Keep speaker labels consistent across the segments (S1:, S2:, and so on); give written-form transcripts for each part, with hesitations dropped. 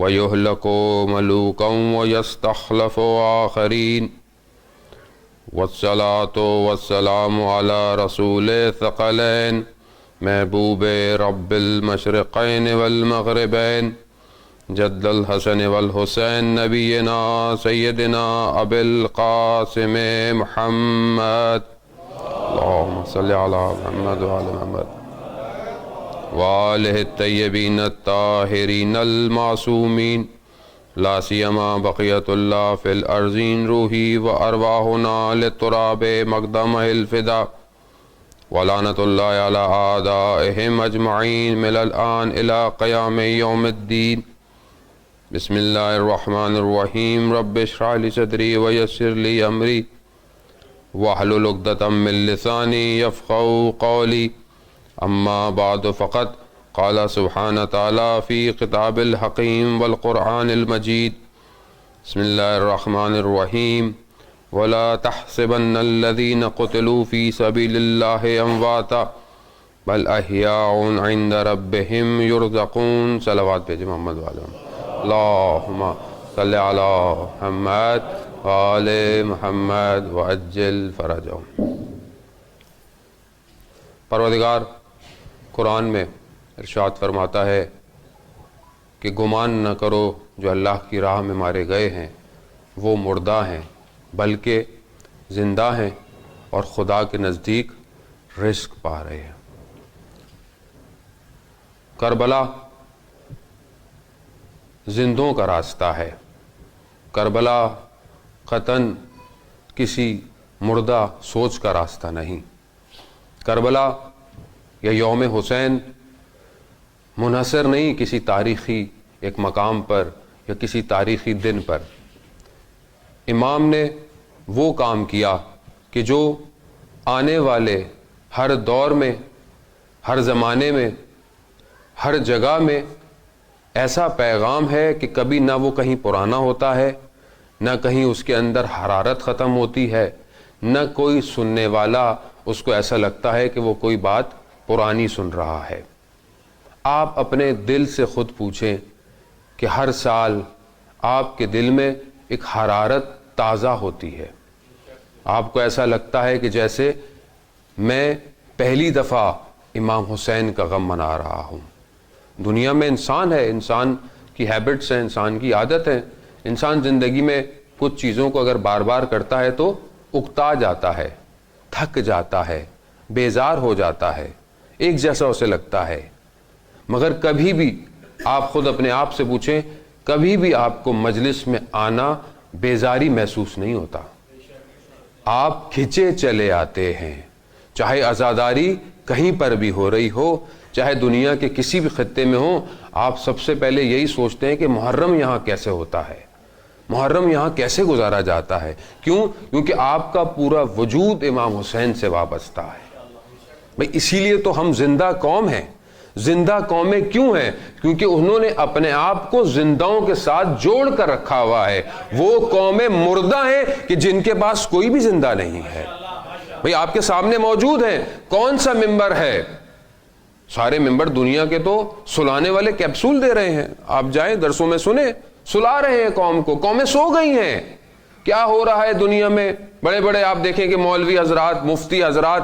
S1: وَيُهْلَكُ مَلُوكًا وَيَسْتَخْلَفُ آخَرِينَ والصلاة والسلام على رسول ثقلين محبوب رب المشرقين والمغربين جد الحسن والحسين نبينا سيدنا أبي القاسم محمد اللهم صل على محمد وعلى محمد وآله الطيبين الطاهرين المعصومين لا سيما بقية الله في الأرضين روحي وأرواحنا للتراب مقدمه الفداء ولعنة الله على أعدائهم أجمعين من الآن إلى قيام يوم الدين بسم الله الرحمن الرحيم رب اشرح لي صدري ويسر لي أمري واحلل عقدة من لساني يفقهوا قولي أما بعد فقد قال سبحانه تعالى في كتاب الحكيم والقرآن المجيد بسم الله الرحمن الرحيم ولا تحسبن الذين قتلوا في سبيل الله أمواتا بل أحياء عند ربهم يرزقون صلوات بھیجے محمد والے اللهم صل على محمد وآل محمد وعجل فرجهم پروردگار قرآن میں ارشاد فرماتا ہے کہ گمان نہ کرو جو اللہ کی راہ میں مارے گئے ہیں وہ مردہ ہیں بلکہ زندہ ہیں اور خدا کے نزدیک رزق پا رہے ہیں۔ کربلا زندوں کا راستہ ہے، کربلا قطعاً کسی مردہ سوچ کا راستہ نہیں۔ کربلا یا یوم حسین منحصر نہیں کسی تاریخی ایک مقام پر یا کسی تاریخی دن پر۔ امام نے وہ کام کیا کہ جو آنے والے ہر دور میں، ہر زمانے میں، ہر جگہ میں ایسا پیغام ہے کہ کبھی نہ وہ کہیں پرانا ہوتا ہے، نہ کہیں اس کے اندر حرارت ختم ہوتی ہے، نہ کوئی سننے والا اس کو ایسا لگتا ہے کہ وہ کوئی بات پرانی سن رہا ہے۔ آپ اپنے دل سے خود پوچھیں کہ ہر سال آپ کے دل میں ایک حرارت تازہ ہوتی ہے، آپ کو ایسا لگتا ہے کہ جیسے میں پہلی دفعہ امام حسین کا غم منا رہا ہوں۔ دنیا میں انسان ہے، انسان کی ہیبٹس ہیں، انسان کی عادت ہیں، انسان زندگی میں کچھ چیزوں کو اگر بار بار کرتا ہے تو اکتا جاتا ہے، تھک جاتا ہے، بیزار ہو جاتا ہے، ایک جیسا اسے لگتا ہے۔ مگر کبھی بھی آپ خود اپنے آپ سے پوچھیں، کبھی بھی آپ کو مجلس میں آنا بیزاری محسوس نہیں ہوتا، آپ کھچے چلے آتے ہیں، چاہے عزاداری کہیں پر بھی ہو رہی ہو، چاہے دنیا کے کسی بھی خطے میں ہو، آپ سب سے پہلے یہی سوچتے ہیں کہ محرم یہاں کیسے ہوتا ہے، محرم یہاں کیسے گزارا جاتا ہے۔ کیوں؟ کیونکہ آپ کا پورا وجود امام حسین سے وابستہ ہے۔ بھئی اسی لیے تو ہم زندہ قوم ہیں۔ زندہ قومیں کیوں ہیں؟ کیونکہ انہوں نے اپنے آپ کو زندوں کے ساتھ جوڑ کر رکھا ہوا ہے۔ وہ قومیں مردہ ہیں کہ جن کے پاس کوئی بھی زندہ نہیں ہے۔ بھئی آپ کے سامنے موجود ہیں، کون سا ممبر ہے؟ سارے ممبر دنیا کے تو سلانے والے کیپسول دے رہے ہیں، آپ جائیں درسوں میں سنیں، سلا رہے ہیں قوم کو، قومیں سو گئی ہیں۔ کیا ہو رہا ہے دنیا میں؟ بڑے بڑے آپ دیکھیں کہ مولوی حضرات، مفتی حضرات،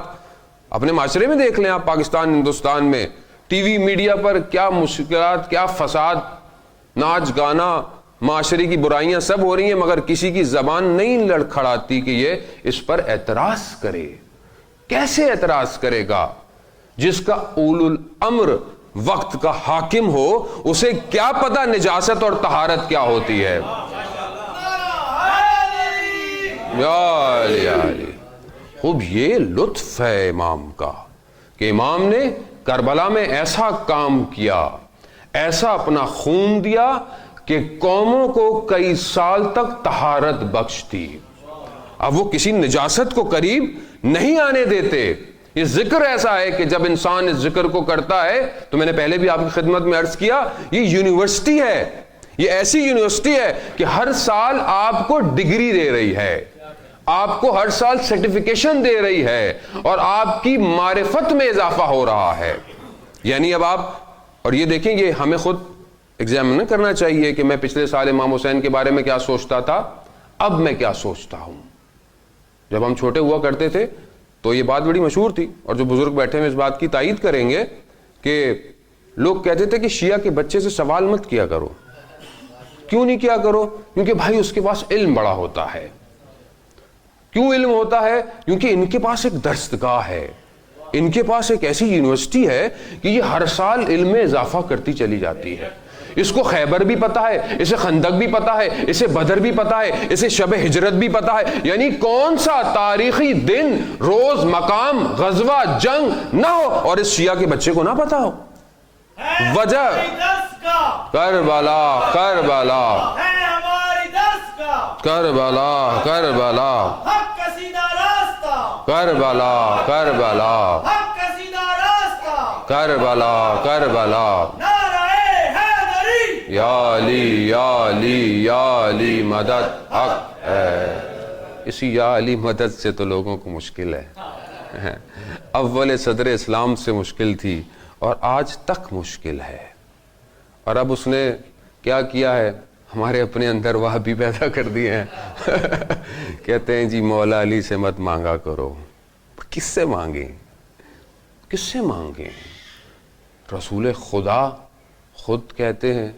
S1: اپنے معاشرے میں دیکھ لیں آپ، پاکستان ہندوستان میں ٹی وی میڈیا پر کیا مشکلات، کیا فساد، ناچ گانا، معاشرے کی برائیاں سب ہو رہی ہیں، مگر کسی کی زبان نہیں لڑکھڑاتی کہ یہ اس پر اعتراض کرے۔ کیسے اعتراض کرے گا؟ جس کا اول الامر وقت کا حاکم ہو، اسے کیا پتہ نجاست اور طہارت کیا ہوتی ہے؟ یا علی خوب یہ لطف ہے امام کا کہ امام نے کربلا میں ایسا کام کیا، ایسا اپنا خون دیا کہ قوموں کو کئی سال تک طہارت بخش دی۔ اب وہ کسی نجاست کو قریب نہیں آنے دیتے۔ یہ ذکر ایسا ہے کہ جب انسان اس ذکر کو کرتا ہے تو میں نے پہلے بھی آپ کی خدمت میں عرض کیا، یہ یونیورسٹی ہے، یہ ایسی یونیورسٹی ہے کہ ہر سال آپ کو ڈگری دے رہی ہے، آپ کو ہر سال سرٹیفیکیشن دے رہی ہے اور آپ کی معرفت میں اضافہ ہو رہا ہے۔ یعنی اب آپ، اور یہ دیکھیں یہ ہمیں خود ایگزامن کرنا چاہیے کہ میں پچھلے سال امام حسین کے بارے میں کیا سوچتا تھا، اب میں کیا سوچتا ہوں۔ جب ہم چھوٹے ہوا کرتے تھے تو یہ بات بڑی مشہور تھی، اور جو بزرگ بیٹھے ہیں اس بات کی تائید کریں گے کہ لوگ کہتے تھے کہ شیعہ کے بچے سے سوال مت کیا کرو۔ کیوں نہیں کیا کرو؟ کیونکہ بھائی اس کے پاس علم بڑا ہوتا ہے۔ کیوں علم ہوتا ہے؟ کیونکہ ان کے پاس ایک درسگاہ ہے، ان کے پاس ایک ایسی یونیورسٹی ہے کہ یہ ہر سال علم میں اضافہ کرتی چلی جاتی ہے۔ اس کو خیبر بھی پتا ہے، اسے خندق بھی پتا ہے، اسے بدر بھی پتا ہے، اسے شب ہجرت بھی پتا ہے، یعنی کون سا تاریخی دن، روز، مقام، غزوہ، جنگ نہ ہو اور اس شیعہ کے بچے کو نہ پتا ہو۔ وجہ کربلا کربلا کربلا کربلا کربلا کربلا کربلا کربلا یا علی یا علی یا علی مدد حق ہے۔ اسی یا علی مدد سے تو لوگوں کو مشکل ہے، اول صدر اسلام سے مشکل تھی اور آج تک مشکل ہے۔ اور اب اس نے کیا کیا ہے؟ ہمارے اپنے اندر وہابی پیدا کر دیے ہیں۔ کہتے ہیں جی مولا علی سے مت مانگا کرو۔ کس سے مانگیں؟ کس سے مانگیں؟ رسول خدا خود کہتے ہیں،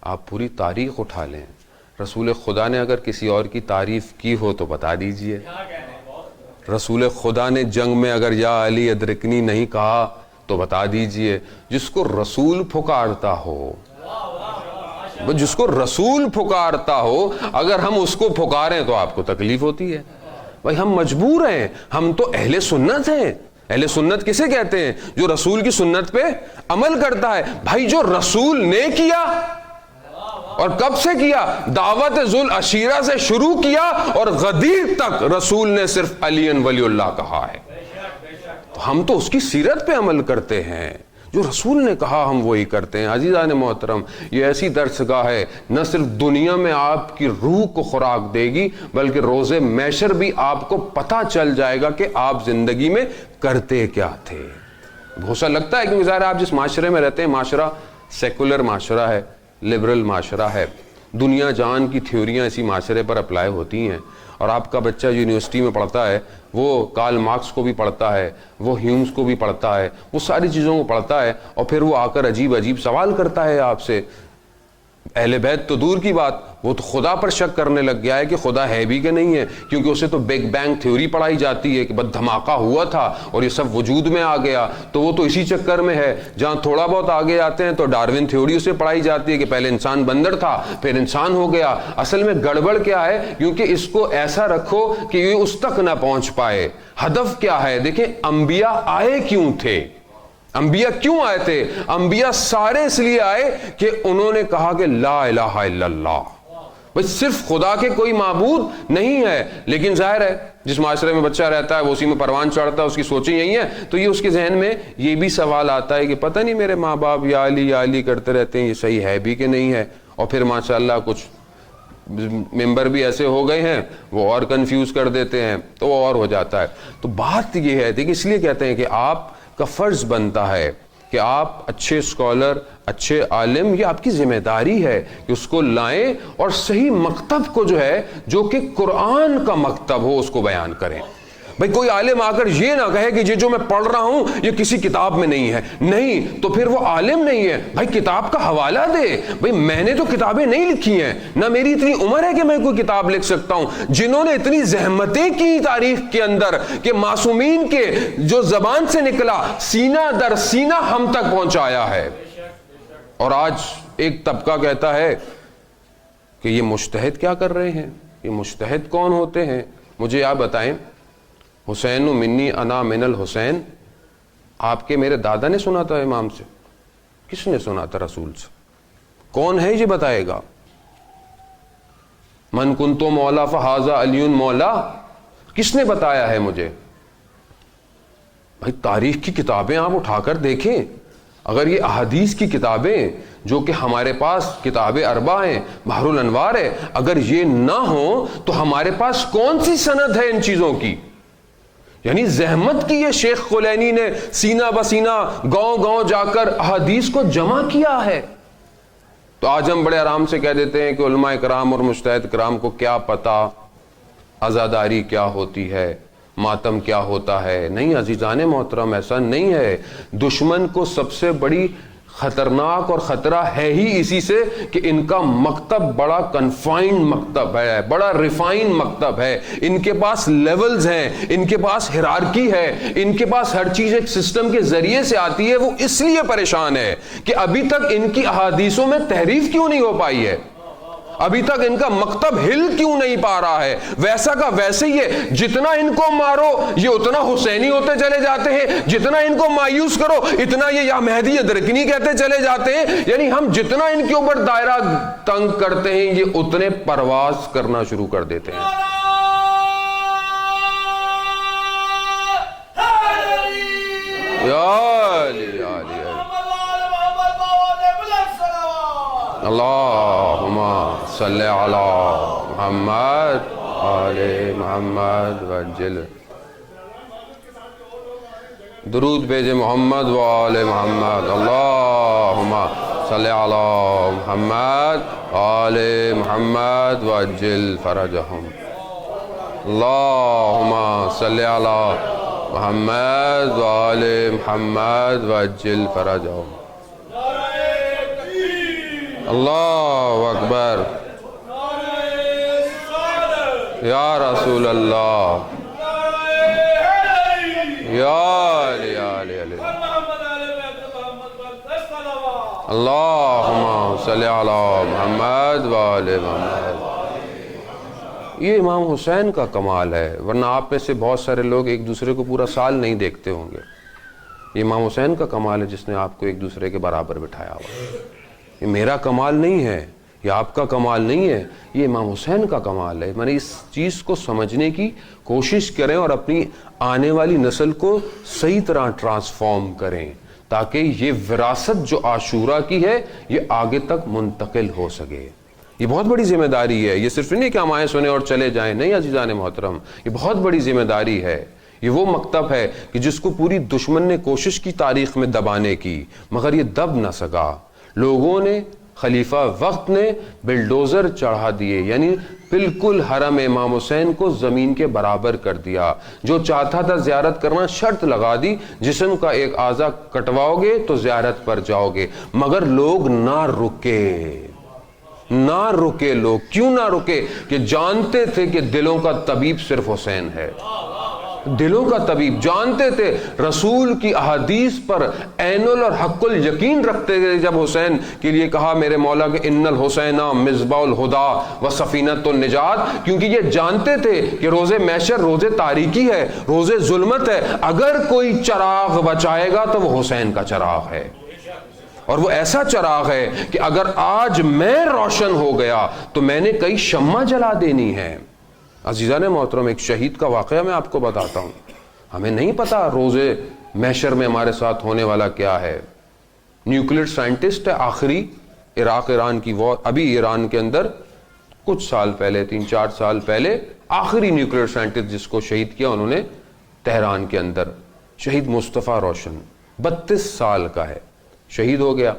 S1: آپ پوری تاریخ اٹھا لیں، رسول خدا نے اگر کسی اور کی تعریف کی ہو تو بتا دیجئے۔ رسول خدا نے جنگ میں اگر یا علی ادرکنی نہیں کہا تو بتا دیجئے۔ جس کو رسول پھکارتا ہو، جس کو رسول پھکارتا ہو، اگر ہم اس کو پھکاریں تو آپ کو تکلیف ہوتی ہے۔ بھائی ہم مجبور ہیں، ہم تو اہل سنت ہیں۔ اہل سنت کسے کہتے ہیں؟ جو رسول کی سنت پہ عمل کرتا ہے۔ بھائی جو رسول نے کیا، اور کب سے کیا؟ دعوت ذوالعشیرہ سے شروع کیا اور غدیر تک رسول نے صرف علی ولی اللہ کہا ہے۔ تو ہم تو اس کی سیرت پہ عمل کرتے ہیں، جو رسول نے کہا ہم وہی کرتے ہیں۔ عزیزان محترم، یہ ایسی درسگاہ ہے نہ صرف دنیا میں آپ کی روح کو خوراک دے گی، بلکہ روز محشر بھی آپ کو پتہ چل جائے گا کہ آپ زندگی میں کرتے کیا تھے۔ بہت سا لگتا ہے کیونکہ ظاہر آپ جس معاشرے میں رہتے ہیں، معاشرہ سیکولر معاشرہ ہے، لبرل معاشرہ ہے، دنیا جان کی تھیوریاں اسی معاشرے پر اپلائی ہوتی ہیں، اور آپ کا بچہ یونیورسٹی میں پڑھتا ہے، وہ کارل مارکس کو بھی پڑھتا ہے، وہ ہیومز کو بھی پڑھتا ہے، وہ ساری چیزوں کو پڑھتا ہے، اور پھر وہ آ کر عجیب عجیب سوال کرتا ہے آپ سے۔ اہل بیت تو دور کی بات، وہ تو خدا پر شک کرنے لگ گیا ہے کہ خدا ہے بھی کہ نہیں ہے، کیونکہ اسے تو بگ بینگ تھیوری پڑھائی جاتی ہے کہ بس دھماکہ ہوا تھا اور یہ سب وجود میں آ گیا، تو وہ تو اسی چکر میں ہے۔ جہاں تھوڑا بہت آگے آتے ہیں تو ڈارون تھیوری اسے پڑھائی جاتی ہے کہ پہلے انسان بندر تھا پھر انسان ہو گیا۔ اصل میں گڑبڑ کیا ہے؟ کیونکہ اس کو ایسا رکھو کہ یہ اس تک نہ پہنچ پائے۔ ہدف کیا ہے؟ دیکھیں انبیاء آئے کیوں تھے؟ انبیاء کیوں آئے تھے؟ انبیاء سارے اس لیے آئے کہ انہوں نے کہا کہ لا الہ الا اللہ، بس صرف خدا کے کوئی معبود نہیں ہے۔ لیکن ظاہر ہے جس معاشرے میں بچہ رہتا ہے وہ اسی میں پروان چڑھتا ہے، اس کی سوچیں یہی ہیں، تو یہ اس کے ذہن میں یہ بھی سوال آتا ہے کہ پتہ نہیں میرے ماں باپ یا علی کرتے رہتے ہیں، یہ صحیح ہے بھی کہ نہیں ہے۔ اور پھر ماشاءاللہ کچھ ممبر بھی ایسے ہو گئے ہیں وہ اور کنفیوز کر دیتے ہیں، تو وہ اور ہو جاتا ہے۔ تو بات یہ ہے کہ اس لیے کہتے ہیں کہ آپ کا فرض بنتا ہے کہ آپ اچھے اسکالر، اچھے عالم، یہ آپ کی ذمہ داری ہے کہ اس کو لائیں اور صحیح مکتب کو جو ہے، جو کہ قرآن کا مکتب ہو، اس کو بیان کریں۔ بھئی کوئی عالم آ کر یہ نہ کہے کہ یہ جو میں پڑھ رہا ہوں یہ کسی کتاب میں نہیں ہے، نہیں تو پھر وہ عالم نہیں ہے۔ بھائی کتاب کا حوالہ دے۔ بھئی میں نے تو کتابیں نہیں لکھی ہیں، نہ میری اتنی عمر ہے کہ میں کوئی کتاب لکھ سکتا ہوں۔ جنہوں نے اتنی زحمتیں کی تاریخ کے اندر کہ معصومین کے جو زبان سے نکلا سینہ در سینہ ہم تک پہنچایا ہے، اور آج ایک طبقہ کہتا ہے کہ یہ مجتہد کیا کر رہے ہیں، یہ مجتہد کون ہوتے ہیں؟ مجھے آپ بتائیں، حسین منی انا من الحسین آپ کے میرے دادا نے سنا تھا امام سے؟ کس نے سنا تھا رسول سے؟ کون ہے یہ بتائے گا؟ من کنتو مولا فہذا علی مولا، کس نے بتایا ہے مجھے؟ بھائی تاریخ کی کتابیں آپ اٹھا کر دیکھیں، اگر یہ احادیث کی کتابیں جو کہ ہمارے پاس کتاب اربع ہیں، بحر الانوار ہے، اگر یہ نہ ہو تو ہمارے پاس کون سی سند ہے ان چیزوں کی؟ یعنی زحمت کی ہے شیخ کلینی نے، سینہ بسینہ گاؤں گاؤں جا کر احادیث کو جمع کیا ہے۔ تو آج ہم بڑے آرام سے کہہ دیتے ہیں کہ علماء کرام اور مجتہد کرام کو کیا پتہ عزاداری کیا ہوتی ہے، ماتم کیا ہوتا ہے۔ نہیں عزیزان محترم، ایسا نہیں ہے۔ دشمن کو سب سے بڑی خطرناک اور خطرہ ہے ہی اسی سے کہ ان کا مکتب بڑا کنفائنڈ مکتب ہے، بڑا ریفائن مکتب ہے، ان کے پاس لیولز ہیں، ان کے پاس ہیرارکی ہے، ان کے پاس ہر چیز ایک سسٹم کے ذریعے سے آتی ہے۔ وہ اس لیے پریشان ہے کہ ابھی تک ان کی احادیثوں میں تحریف کیوں نہیں ہو پائی ہے، ابھی تک ان کا مکتب ہل کیوں نہیں پا رہا ہے۔ ویسا کا ویسے ہی ہے، جتنا ان کو مارو یہ اتنا حسینی ہوتے چلے جاتے ہیں، جتنا ان کو مایوس کرو اتنا یہ یا مہدی یا درکنی کہتے چلے جاتے ہیں۔ یعنی ہم جتنا ان کے اوپر دائرہ تنگ کرتے ہیں یہ اتنے پرواز کرنا شروع کر دیتے ہیں۔ اللہم صلی علی محمد آل محمد وجل، درود بھیجے محمد و آل محمد۔ اللہم صلی علی محمد آل محمد وجل فرجہم۔ اللہم صلی علی محمد و آل محمد وجل فرجہم۔ اللہ اکبر، یا رسول اللہ، یا علی علی علی، اللہم صلی علی محمد و آل محمد۔ یہ امام حسین کا کمال ہے، ورنہ آپ میں سے بہت سارے لوگ ایک دوسرے کو پورا سال نہیں دیکھتے ہوں گے۔ یہ امام حسین کا کمال ہے جس نے آپ کو ایک دوسرے کے برابر بٹھایا ہوا۔ یہ میرا کمال نہیں ہے، یہ آپ کا کمال نہیں ہے، یہ امام حسین کا کمال ہے۔ میں نے اس چیز کو سمجھنے کی کوشش کریں اور اپنی آنے والی نسل کو صحیح طرح ٹرانسفارم کریں تاکہ یہ وراثت جو عاشورہ کی ہے یہ آگے تک منتقل ہو سکے۔ یہ بہت بڑی ذمہ داری ہے، یہ صرف نہیں کہ ہم آئیں سنیں اور چلے جائیں، نہیں عزیزان محترم، یہ بہت بڑی ذمہ داری ہے۔ یہ وہ مکتب ہے کہ جس کو پوری دشمن نے کوشش کی تاریخ میں دبانے کی مگر یہ دب نہ سکا۔ لوگوں نے، خلیفہ وقت نے بلڈوزر چڑھا دیے، یعنی بالکل حرم امام حسین کو زمین کے برابر کر دیا۔ جو چاہتا تھا زیارت کرنا شرط لگا دی، جسم کا ایک اعضا کٹواؤ گے تو زیارت پر جاؤ گے، مگر لوگ نہ رکے لوگ۔ کیوں نہ رکے؟ کہ جانتے تھے کہ دلوں کا طبیب صرف حسین ہے، دلوں کا طبیب جانتے تھے۔ رسول کی احادیث پر عین اور حق الیقین رکھتے تھے۔ جب حسین کے لیے کہا میرے مولا کہ ان الحسین مصباح الہدی و سفینۃ النجات، کیونکہ یہ جانتے تھے کہ روز محشر روز تاریکی ہے، روز ظلمت ہے، اگر کوئی چراغ بچائے گا تو وہ حسین کا چراغ ہے، اور وہ ایسا چراغ ہے کہ اگر آج میں روشن ہو گیا تو میں نے کئی شمع جلا دینی ہے۔ عزیزان محترم، ایک شہید کا واقعہ میں آپ کو بتاتا ہوں۔ ہمیں نہیں پتا روز محشر میں ہمارے ساتھ ہونے والا کیا ہے۔ نیوکلیئر سائنٹسٹ ہے، آخری عراق ایران کی وار، ابھی ایران کے اندر کچھ سال پہلے، 3-4 سال پہلے آخری نیوکلیئر سائنٹسٹ جس کو شہید کیا انہوں نے تہران کے اندر، شہید مصطفیٰ روشن، 32 سال کا ہے، شہید ہو گیا۔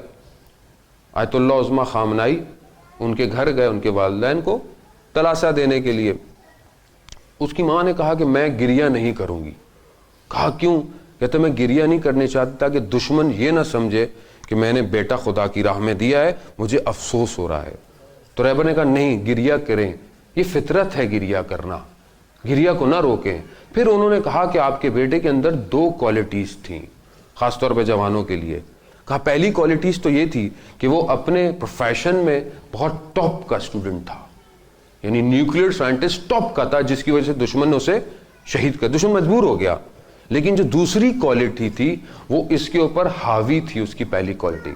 S1: آیت اللہ عظمیٰ خامنائی ان کے گھر گئے ان کے والدین کو تلاشا دینے کے لیے۔ اس کی ماں نے کہا کہ میں گریہ نہیں کروں گی۔ کہا کیوں؟ کہتے میں گریہ نہیں کرنے چاہتا کہ دشمن یہ نہ سمجھے کہ میں نے بیٹا خدا کی راہ میں دیا ہے، مجھے افسوس ہو رہا ہے۔ تو رہبر نے کہا نہیں، گریہ کریں، یہ فطرت ہے گریہ کرنا، گریہ کو نہ روکیں۔ پھر انہوں نے کہا کہ آپ کے بیٹے کے اندر 2 کوالٹیز تھیں، خاص طور پہ جوانوں کے لیے۔ کہا پہلی کوالٹیز تو یہ تھی کہ وہ اپنے پروفیشن میں بہت ٹاپ کا اسٹوڈنٹ تھا، یعنی نیوکلیئر سائنٹسٹ ٹاپ کا تھا، جس کی وجہ سے دشمن نے اسے شہید کر، دشمن مجبور ہو گیا۔ لیکن جو دوسری کوالٹی تھی وہ اس کے اوپر حاوی تھی، اس کی پہلی کوالٹی،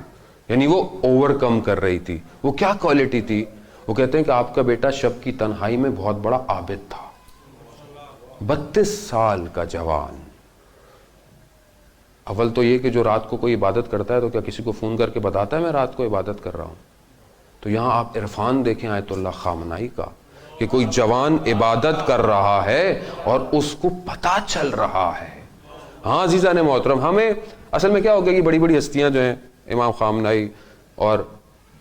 S1: یعنی وہ اوور کم کر رہی تھی۔ وہ کیا کوالٹی تھی؟ وہ کہتے ہیں کہ آپ کا بیٹا شب کی تنہائی میں بہت بڑا عابد تھا، 32 سال کا جوان۔ اول تو یہ کہ جو رات کو کوئی عبادت کرتا ہے تو کیا کسی کو فون کر کے بتاتا ہے میں رات کو عبادت کر رہا ہوں؟ تو یہاں آپ عرفان دیکھیں آیت اللہ خامنائی کا، کہ کوئی جوان عبادت کر رہا ہے اور اس کو پتہ چل رہا ہے۔ ہاں عزیزان محترم، ہمیں اصل میں کیا ہو گیا کہ بڑی بڑی ہستیاں جو ہیں، امام خامنائی اور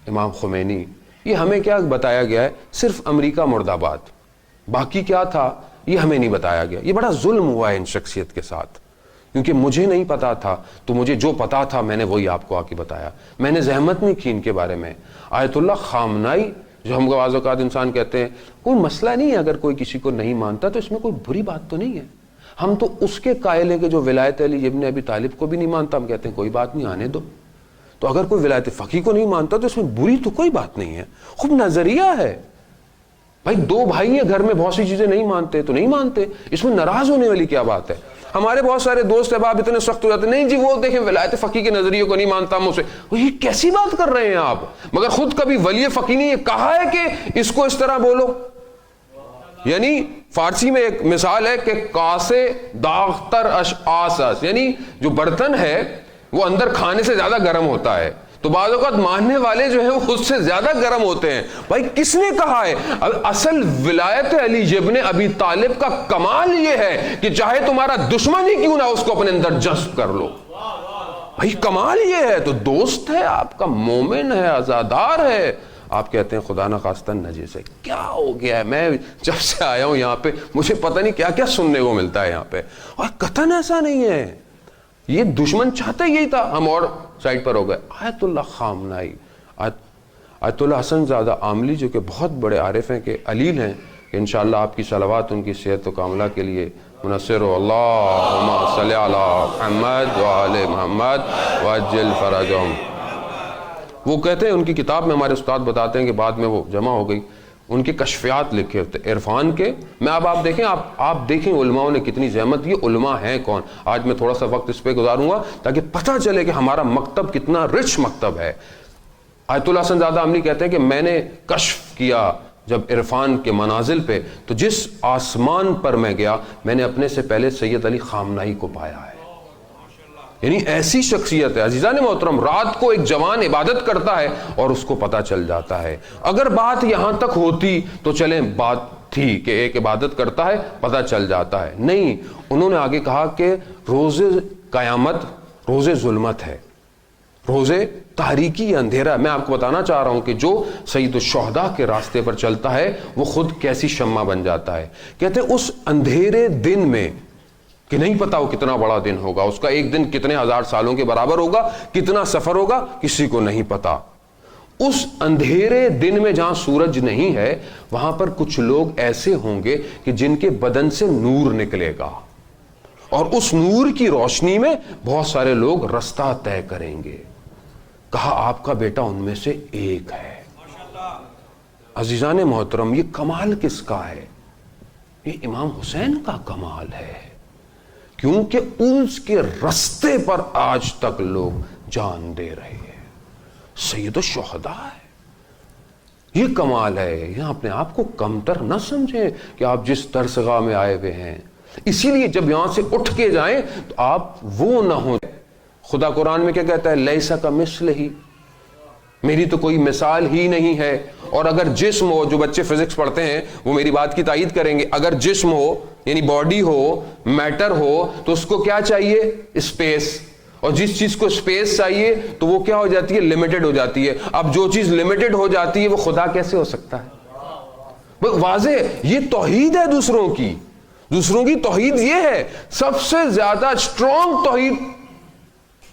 S1: امام خمینی، یہ ہمیں کیا بتایا گیا ہے؟ صرف امریکہ مرد آباد، باقی کیا تھا یہ ہمیں نہیں بتایا گیا۔ یہ بڑا ظلم ہوا ہے ان شخصیت کے ساتھ، کیونکہ مجھے نہیں پتا تھا، تو مجھے جو پتا تھا میں نے وہی آپ کو آ کے بتایا، میں نے زحمت نہیں کی ان کے بارے میں۔ آیت اللہ خامنائی، جو ہم کو بعض اوقات انسان کہتے ہیں کوئی مسئلہ نہیں ہے، اگر کوئی کسی کو نہیں مانتا تو اس میں کوئی بری بات تو نہیں ہے، ہم تو اس کے قائل ہیں کہ جو ولایت علی ابن ابی طالب کو بھی نہیں مانتا، ہم کہتے ہیں کوئی بات نہیں، آنے دو۔ تو اگر کوئی ولایت فقیہ کو نہیں مانتا تو اس میں بری تو کوئی بات نہیں ہے، خوب نظریہ ہے۔ بھائی دو بھائی ہیں گھر میں، بہت سی چیزیں نہیں مانتے تو نہیں مانتے، اس میں ناراض ہونے والی کیا بات ہے؟ ہمارے بہت سارے دوست احباب اتنے سخت ہو جاتے ہیں، نہیں جی وہ دیکھیں ولایت فقیہ کے نظریے کو نہیں مانتا ہم اسے، یہ کیسی بات کر رہے ہیں آپ؟ مگر خود کبھی ولی فقیہ نے یہ کہا ہے کہ اس کو اس طرح بولو؟ یعنی فارسی میں ایک مثال ہے کہ کاسے داغتر آساس، یعنی جو برتن ہے وہ اندر کھانے سے زیادہ گرم ہوتا ہے، تو بعض اوقات ماننے والے جو ہیں وہ اس سے زیادہ گرم ہوتے ہیں۔ بھائی کس نے کہا ہے؟ اصل ولایت علی ابن ابی طالب کا کمال یہ ہے کہ چاہے تمہارا دشمن ہی کیوں نہ اس کو اپنے اندر جذب کر لو۔ بھائی کمال یہ ہے، تو دوست ہے آپ کا، مومن ہے، عزادار ہے، آپ کہتے ہیں خدا نخواستہ نجس ہے۔ کیا ہو گیا ہے؟ میں جب سے آیا ہوں یہاں پہ مجھے پتہ نہیں کیا کیا سننے کو ملتا ہے یہاں پہ، اور قطعاً ایسا نہیں ہے، یہ دشمن چاہتا یہی تھا، ہم اور سائڈ پر ہو گئے۔ آیت اللہ خامنائی، آیت اللہ حسن زادہ عاملی جو کہ بہت بڑے عارف ہیں، کہ علیل ہیں، کہ انشاءاللہ آپ کی صلوات ان کی صحت و کاملہ کے لیے منصر ہو۔ اللہم صلی علی محمد وآل محمد وعجل فرجہم۔ وہ کہتے ہیں، ان کی کتاب میں ہمارے استاد بتاتے ہیں کہ بعد میں وہ جمع ہو گئی، ان کے کشفیات لکھے ہوتے عرفان کے۔ میں اب آپ دیکھیں علماء نے کتنی زحمت، یہ علماء ہیں کون؟ آج میں تھوڑا سا وقت اس پہ گزاروں گا تاکہ پتہ چلے کہ ہمارا مکتب کتنا رچ مکتب ہے۔ آیت اللہ حسن زادہ عاملی کہتے ہیں کہ میں نے کشف کیا جب عرفان کے منازل پہ، تو جس آسمان پر میں گیا میں نے اپنے سے پہلے سید علی خامنائی کو پایا ہے۔ یعنی ایسی شخصیت ہے عزیزان محترم، رات کو ایک جوان عبادت کرتا ہے اور اس کو پتہ چل جاتا ہے۔ اگر بات یہاں تک ہوتی تو چلیں بات تھی کہ ایک عبادت کرتا ہے پتہ چل جاتا ہے، نہیں، انہوں نے آگے کہا کہ روز قیامت روز ظلمت ہے، روز تاریکی اندھیرا۔ میں آپ کو بتانا چاہ رہا ہوں کہ جو سید الشہداء کے راستے پر چلتا ہے وہ خود کیسی شمع بن جاتا ہے۔ کہتے ہیں اس اندھیرے دن میں، کہ نہیں پتا وہ کتنا بڑا دن ہوگا، اس کا ایک دن کتنے ہزار سالوں کے برابر ہوگا، کتنا سفر ہوگا کسی کو نہیں پتا۔ اس اندھیرے دن میں جہاں سورج نہیں ہے وہاں پر کچھ لوگ ایسے ہوں گے کہ جن کے بدن سے نور نکلے گا، اور اس نور کی روشنی میں بہت سارے لوگ رستہ طے کریں گے۔ کہا آپ کا بیٹا ان میں سے ایک ہے۔ عزیزان محترم، یہ کمال کس کا ہے؟ یہ امام حسین کا کمال ہے، کیونکہ اس کے رستے پر آج تک لوگ جان دے رہے ہیں۔ سید الشہداء ہے، یہ کمال ہے۔ یہاں اپنے آپ کو کمتر نہ سمجھیں کہ آپ جس درسگاہ میں آئے ہوئے ہیں، اسی لیے جب یہاں سے اٹھ کے جائیں تو آپ وہ نہ ہوں۔ خدا قرآن میں کیا کہتا ہے؟ لیسا کمثلہ، میری تو کوئی مثال ہی نہیں ہے۔ اور اگر جسم ہو، جو بچے فزکس پڑھتے ہیں وہ میری بات کی تائید کریں گے، اگر جسم ہو یعنی باڈی ہو، میٹر ہو، تو اس کو کیا چاہیے؟ اسپیس، اور جس چیز کو اسپیس چاہیے تو وہ کیا ہو جاتی ہے؟ لمیٹڈ ہو جاتی ہے۔ اب جو چیز لمیٹڈ ہو جاتی ہے وہ خدا کیسے ہو سکتا ہے؟ واضح، یہ توحید ہے دوسروں کی توحید یہ ہے، سب سے زیادہ اسٹرانگ توحید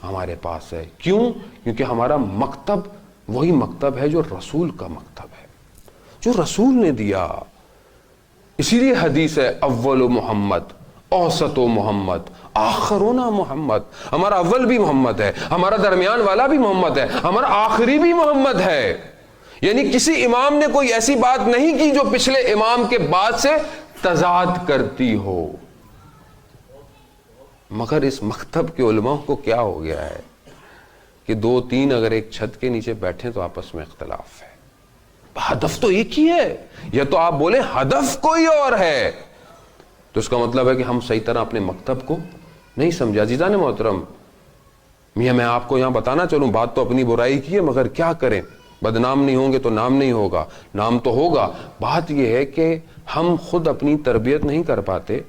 S1: ہمارے پاس ہے۔ کیوں؟ کیونکہ ہمارا مکتب وہی مکتب ہے جو رسول کا مکتب ہے، جو رسول نے دیا۔ اسی لیے حدیث ہے، اول محمد، اوسط محمد، آخرون محمد۔ ہمارا اول بھی محمد ہے، ہمارا درمیان والا بھی محمد ہے، ہمارا آخری بھی محمد ہے۔ یعنی کسی امام نے کوئی ایسی بات نہیں کی جو پچھلے امام کے بعد سے تضاد کرتی ہو۔ مگر اس مکتب کے علماء کو کیا ہو گیا ہے کہ دو تین اگر ایک چھت کے نیچے بیٹھیں تو آپس میں اختلاف ہے۔ ہدف تو ایک ہی ہے، یا تو آپ بولیں ہدف کوئی اور ہے، تو اس کا مطلب ہے کہ ہم صحیح طرح اپنے مکتب کو نہیں سمجھا۔ عزیزان محترم، میاں میں آپ کو یہاں بتانا چلوں، بات تو اپنی برائی کی ہے، مگر کیا کریں، بدنام نہیں ہوں گے تو نام نہیں ہوگا، نام تو ہوگا۔ بات یہ ہے کہ ہم خود اپنی تربیت نہیں کر پاتے،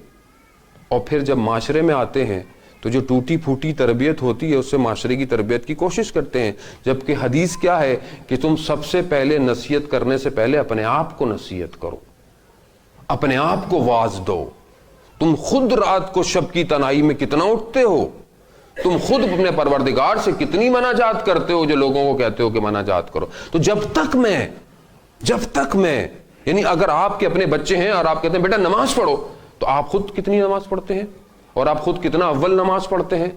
S1: اور پھر جب معاشرے میں آتے ہیں تو جو ٹوٹی پھوٹی تربیت ہوتی ہے اس سے معاشرے کی تربیت کی کوشش کرتے ہیں، جبکہ حدیث کیا ہے کہ تم سب سے پہلے نصیحت کرنے سے پہلے اپنے آپ کو نصیحت کرو، اپنے آپ کو واعظ دو۔ تم خود رات کو شب کی تنہائی میں کتنا اٹھتے ہو، تم خود اپنے پروردگار سے کتنی مناجات کرتے ہو جو لوگوں کو کہتے ہو کہ مناجات کرو۔ تو جب تک میں یعنی اگر آپ کے اپنے بچے ہیں اور آپ کہتے ہیں بیٹا نماز پڑھو، تو آپ خود کتنی نماز پڑھتے ہیں اور آپ خود کتنا اول نماز پڑھتے ہیں؟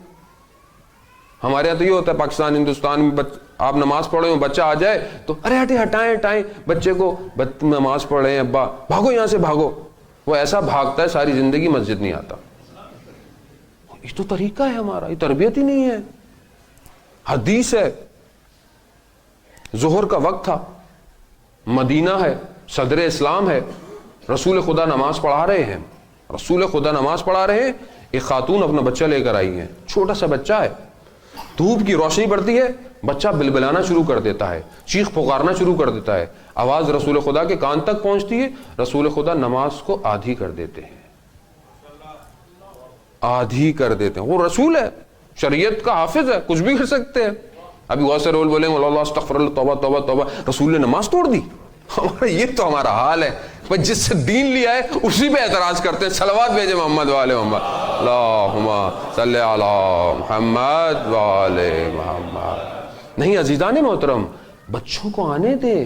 S1: ہمارے یہاں تو یہ ہوتا ہے پاکستان ہندوستان میں، آپ نماز پڑھے ہو بچہ آ جائے تو ارے ہٹے ہٹائیں بچے کو، نماز پڑھ رہے ہیں ابا، بھاگو یہاں سے بھاگو۔ وہ ایسا بھاگتا ہے ساری زندگی مسجد نہیں آتا۔ یہ تو طریقہ ہے ہمارا، یہ تربیت ہی نہیں ہے۔ حدیث ہے، ظہر کا وقت تھا، مدینہ ہے، صدر اسلام ہے، رسول خدا نماز پڑھا رہے ہیں، ایک خاتون اپنا بچہ لے کر آئی ہے، چھوٹا سا بچہ ہے، دھوپ کی روشنی پڑتی ہے، بچہ بلبلانا شروع کر دیتا ہے، چیخ پکارنا شروع کر دیتا ہے، آواز رسول خدا کے کان تک پہنچتی ہے، رسول خدا نماز کو آدھی کر دیتے ہیں، وہ رسول ہے، شریعت کا حافظ ہے، کچھ بھی کر سکتے ہیں۔ ابھی بہت سے رول بولیں گے اللہ استغفر اللہ توبہ توبہ توبہ، رسول نے نماز توڑ دی۔ یہ تو ہمارا حال ہے، جس سے دین لیا ہے اسی پہ اعتراض کرتے ہیں۔ صلوات بھیجے محمد والے محمد، اللہم صلی علی محمد والے محمد۔ نہیں عزیزان محترم، بچوں کو آنے دیں،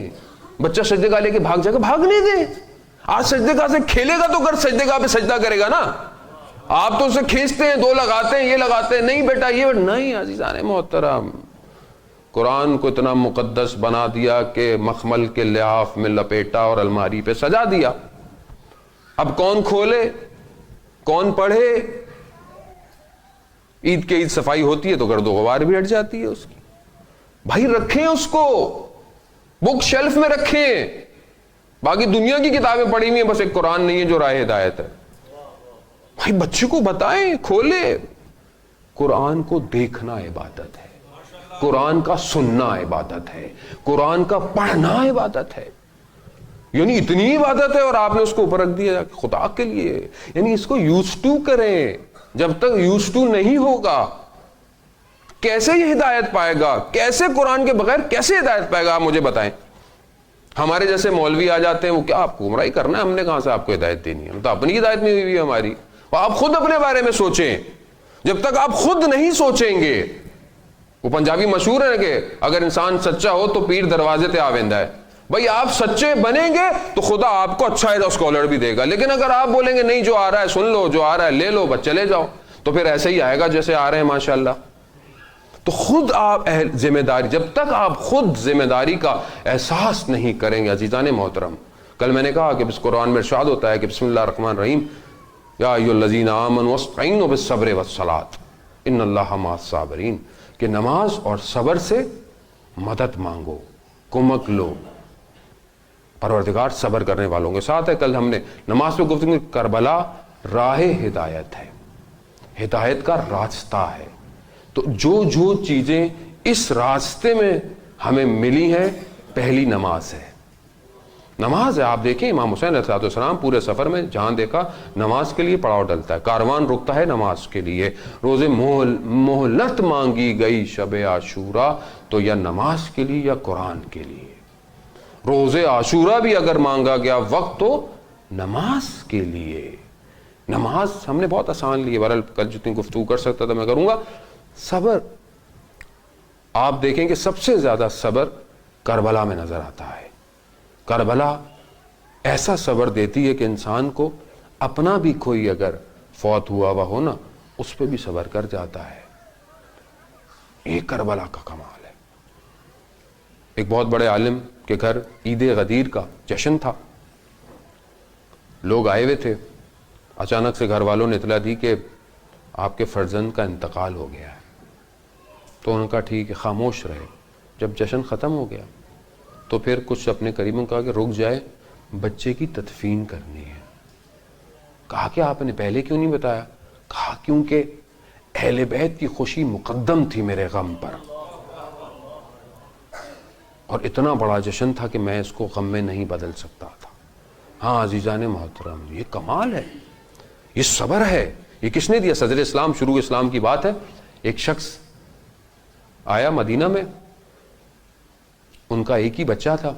S1: بچہ سجدے گاہ لے کے بھاگ جائے گا، بھاگنے دیں۔ آج سجدے گاہ سے کھیلے گا تو سجدے گاہ پہ سجدہ کرے گا نا، آپ تو اسے کھینچتے ہیں، دو لگاتے ہیں، یہ لگاتے ہیں، نہیں بیٹا یہ نہیں۔ عزیزان محترم، قرآن کو اتنا مقدس بنا دیا کہ مخمل کے لحاف میں لپیٹا اور الماری پہ سجا دیا۔ اب کون کھولے، کون پڑھے؟ عید کے عید صفائی ہوتی ہے تو گرد و غبار بھی ہٹ جاتی ہے اس کی۔ بھائی رکھیں اس کو، بک شیلف میں رکھیں، باقی دنیا کی کتابیں پڑھی ہوئی ہیں، بس ایک قرآن نہیں ہے جو راہ ہدایت ہے۔ بھائی بچے کو بتائیں، کھولے۔ قرآن کو دیکھنا عبادت ہے، قرآن کا سننا عبادت ہے، قرآن کا پڑھنا عبادت ہے۔ یعنی اتنی عبادت ہے اور آپ نے اس کو اوپر رکھ دیا خدا کے لیے۔ یعنی اس کو یوز ٹو کریں، جب تک یوز ٹو نہیں ہوگا کیسے یہ ہدایت پائے گا؟ کیسے قرآن کے بغیر کیسے ہدایت پائے گا؟ آپ مجھے بتائیں۔ ہمارے جیسے مولوی آ جاتے ہیں، وہ کیا آپ کو گمراہی کرنا ہے، ہم نے کہاں سے آپ کو ہدایت دینی ہے، ہم تو اپنی ہدایت نہیں ہوئی ہے ہماری۔ آپ خود اپنے بارے میں سوچیں، جب تک آپ خود نہیں سوچیں گے۔ وہ پنجابی مشہور ہے کہ اگر انسان سچا ہو تو پیر دروازے تے آویندا ہے۔ بھائی آپ سچے بنیں گے تو خدا آپ کو اچھا اسکالر بھی دے گا، لیکن اگر آپ بولیں گے نہیں جو آ رہا ہے سن لو، جو آ رہا ہے لے لو، بس چلے جاؤ، تو پھر ایسے ہی آئے گا جیسے آ رہے ہیں ماشاءاللہ۔ تو خود آپ ذمہ داری، جب تک آپ خود ذمہ داری کا احساس نہیں کریں گے عزیزان محترم۔ کل میں نے کہا کہ اس قرآن میں ارشاد ہوتا ہے کہ بسم اللہ الرحمن الرحیم، یا ایھا الذین آمنوا استعینوا بالصبر والصلاۃ ان اللہ مع الصابرین، کہ نماز اور صبر سے مدد مانگو، کمک لو، پروردگار صبر کرنے والوں کے ساتھ ہے۔ کل ہم نے نماز پہ گفتگو، کربلا راہ ہدایت ہے، ہدایت کا راستہ ہے۔ تو جو چیزیں اس راستے میں ہمیں ملی ہیں، پہلی نماز ہے، نماز ہے۔ آپ دیکھیں امام حسین علیہ السلام پورے سفر میں جہاں دیکھا نماز کے لیے پڑاؤ ڈلتا ہے، کاروان رکتا ہے نماز کے لیے۔ روزے مہلت مانگی گئی شب عاشورہ، تو یا نماز کے لیے یا قرآن کے لیے۔ روزے عاشورہ بھی اگر مانگا گیا وقت تو نماز کے لیے۔ نماز ہم نے بہت آسان لی ہے، بہرحال کل جتنی گفتگو کر سکتا تھا میں کروں گا۔ صبر، آپ دیکھیں کہ سب سے زیادہ صبر کربلا میں نظر آتا ہے۔ کربلا ایسا صبر دیتی ہے کہ انسان کو اپنا بھی کوئی اگر فوت ہوا ہو نا، اس پہ بھی صبر کر جاتا ہے۔ یہ کربلا کا کمال ہے۔ ایک بہت بڑے عالم کے گھر عید غدیر کا جشن تھا، لوگ آئے ہوئے تھے، اچانک سے گھر والوں نے اطلاع دی کہ آپ کے فرزند کا انتقال ہو گیا ہے۔ تو انہوں نے کہا ٹھیک ہے، خاموش رہے۔ جب جشن ختم ہو گیا تو پھر کچھ اپنے قریبوں کہا کہ رک جائے، بچے کی تدفین کرنی ہے۔ کہا کہ آپ نے پہلے کیوں نہیں بتایا؟ کہا کیونکہ اہل بیت کی خوشی مقدم تھی میرے غم پر، اور اتنا بڑا جشن تھا کہ میں اس کو غم میں نہیں بدل سکتا تھا۔ ہاں عزیزان محترم، یہ کمال ہے، یہ صبر ہے، یہ کس نے دیا؟ صدر اسلام، شروع اسلام کی بات ہے. ایک شخص آیا مدینہ میں، ان کا ایک ہی بچہ تھا.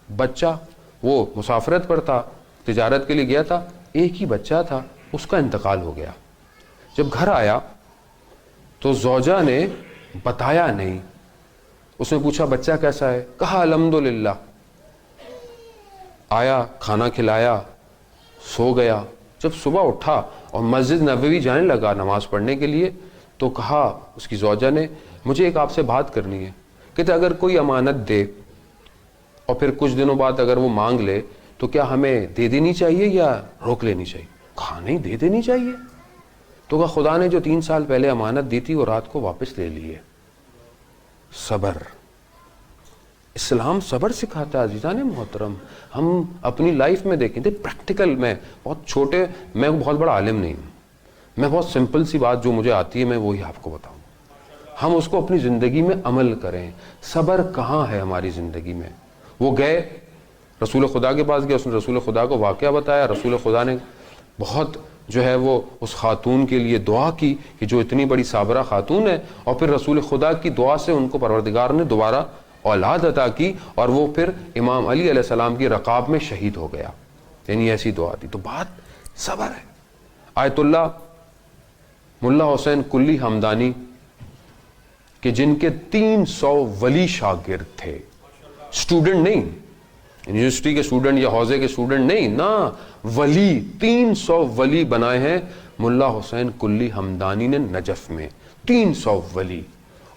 S1: بچہ وہ مسافرت پر تھا، تجارت کے لیے گیا تھا، ایک ہی بچہ تھا، اس کا انتقال ہو گیا. جب گھر آیا تو زوجہ نے بتایا نہیں. اس نے پوچھا بچہ کیسا ہے؟ کہا الحمدللہ. آیا، کھانا کھلایا، سو گیا. جب صبح اٹھا اور مسجد نبوی جانے لگا نماز پڑھنے کے لیے تو کہا اس کی زوجہ نے مجھے ایک آپ سے بات کرنی ہے. کہتے اگر کوئی امانت دے اور پھر کچھ دنوں بعد اگر وہ مانگ لے تو کیا ہمیں دے دینی چاہیے یا روک لینی چاہیے؟ کہا نہیں، دے دینی چاہیے. تو کہا خدا نے جو 3 سال پہلے امانت دی تھی وہ رات کو واپس لے لی ہے. صبر. اسلام صبر سکھاتا ہے عزیزان محترم. ہم اپنی لائف میں دیکھیں، پریکٹیکل. میں بہت چھوٹے، میں بہت بڑا عالم نہیں ہوں، میں بہت سمپل سی بات جو مجھے آتی ہے میں وہی آپ کو بتاؤں. ہم اس کو اپنی زندگی میں عمل کریں. صبر کہاں ہے ہماری زندگی میں؟ وہ گئے رسول خدا کے پاس گئے، اس نے رسول خدا کو واقعہ بتایا. رسول خدا نے بہت جو ہے وہ اس خاتون کے لیے دعا کی کہ جو اتنی بڑی صابرہ خاتون ہے، اور پھر رسول خدا کی دعا سے ان کو پروردگار نے دوبارہ اولاد عطا کی اور وہ پھر امام علی علیہ السلام کی رقاب میں شہید ہو گیا. یعنی ایسی دعا تھی. تو بات صبر ہے. آیت اللہ ملا حسین کلی ہمدانی کہ جن کے 300 ولی شاگرد تھے، اسٹوڈنٹ نہیں، یونیورسٹی کے اسٹوڈنٹ یا حوزے کے اسٹوڈنٹ نہیں، نا، ولی. 300 ولی بنائے ہیں ملا حسین کلی ہمدانی نے نجف میں. 300 ولی.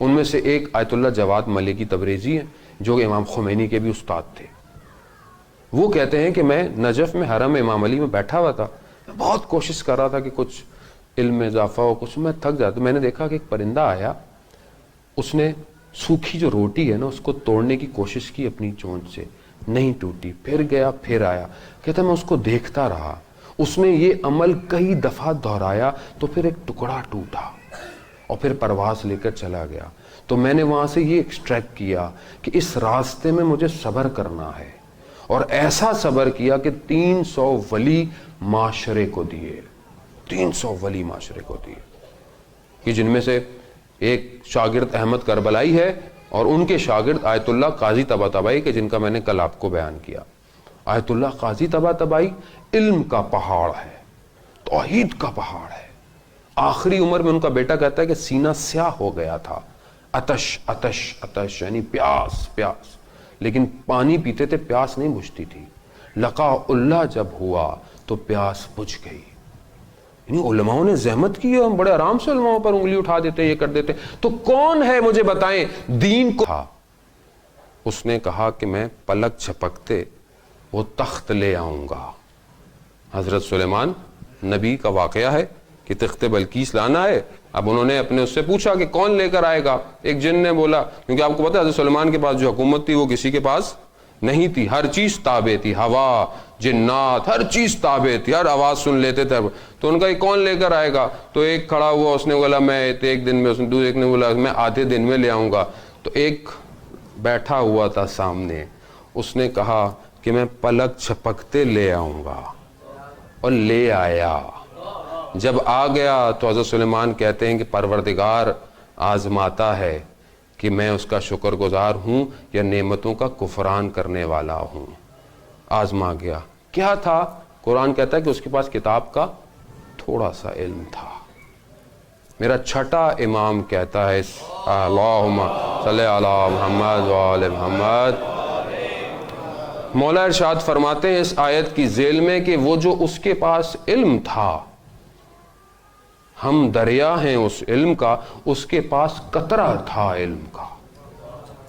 S1: ان میں سے ایک آیت اللہ جواد ملکی تبریزی ہیں جو امام خمینی کے بھی استاد تھے. وہ کہتے ہیں کہ میں نجف میں حرم امام علی میں بیٹھا ہوا تھا، میں بہت کوشش کر رہا تھا کہ کچھ علم میں اضافہ ہو، کچھ میں تھک جاتا. میں نے دیکھا کہ ایک پرندہ آیا، اس نے سوکھی جو روٹی ہے نا اس کو توڑنے کی کوشش کی اپنی چونچ سے، نہیں ٹوٹی. پھر گیا، پھر آیا. کہتا میں اس کو دیکھتا رہا. اس نے یہ عمل کئی دفعہ دہرایا تو پھر ایک ٹکڑا ٹوٹا اور پھر پرواز لے کر چلا گیا. تو میں نے وہاں سے یہ ایکسٹریکٹ کیا کہ اس راستے میں مجھے صبر کرنا ہے، اور ایسا صبر کیا کہ 300 ولی معاشرے کو دیے. 300 ولی معاشرے کو دیے، کہ جن میں سے ایک شاگرد احمد کربلائی ہے اور ان کے شاگرد آیت اللہ قاضی طباطبائی کے جن کا میں نے کل آپ کو بیان کیا. آیت اللہ قاضی طباطبائی علم کا پہاڑ ہے، توحید کا پہاڑ ہے. آخری عمر میں ان کا بیٹا کہتا ہے کہ سینہ سیاہ ہو گیا تھا، عطش عطش عطش، یعنی پیاس پیاس، لیکن پانی پیتے تھے، پیاس نہیں بجھتی تھی. لقاء اللہ جب ہوا تو پیاس بجھ گئی. یعنی علماؤں نے زحمت کی ہے، ہم بڑے آرام سے علماؤں پر انگلی اٹھا دیتے، یہ کر دیتے. تو کون ہے مجھے بتائیں دین کو؟ اس نے کہا کہ میں پلک جھپکتے وہ تخت لے آؤں گا. حضرت سلیمان نبی کا واقعہ ہے کہ تخت بلقیس لانا ہے. اب انہوں نے اپنے اس سے پوچھا کہ کون لے کر آئے گا. ایک جن نے بولا، کیونکہ آپ کو پتا ہے حضرت سلیمان کے پاس جو حکومت تھی وہ کسی کے پاس نہیں تھی، ہر چیز تابع تھی، ہوا، جنات، ہر چیز تابع تھی، ہر آواز سن لیتے تھے. تو ان کا یہ کون لے کر آئے گا؟ تو ایک کھڑا ہوا، اس نے بولا میں ایک دن میں، ایک نے بولا میں آدھے دن میں لے آؤں گا. تو ایک بیٹھا ہوا تھا سامنے، اس نے کہا کہ میں پلک جھپکتے لے آؤں گا، اور لے آیا. جب آ گیا تو حضرت سلیمان کہتے ہیں کہ پروردگار آزماتا ہے کہ میں اس کا شکر گزار ہوں یا نعمتوں کا کفران کرنے والا ہوں. آزما گیا. کیا تھا؟ قرآن کہتا ہے کہ اس کے پاس کتاب کا تھوڑا سا علم تھا. میرا چھٹا امام کہتا ہے اللہم صلی علی محمد وآل محمد. مولا ارشاد فرماتے ہیں اس آیت کی ذیل میں کہ وہ جو اس کے پاس علم تھا، ہم دریا ہیں اس علم کا، اس کے پاس قطرہ تھا علم کا.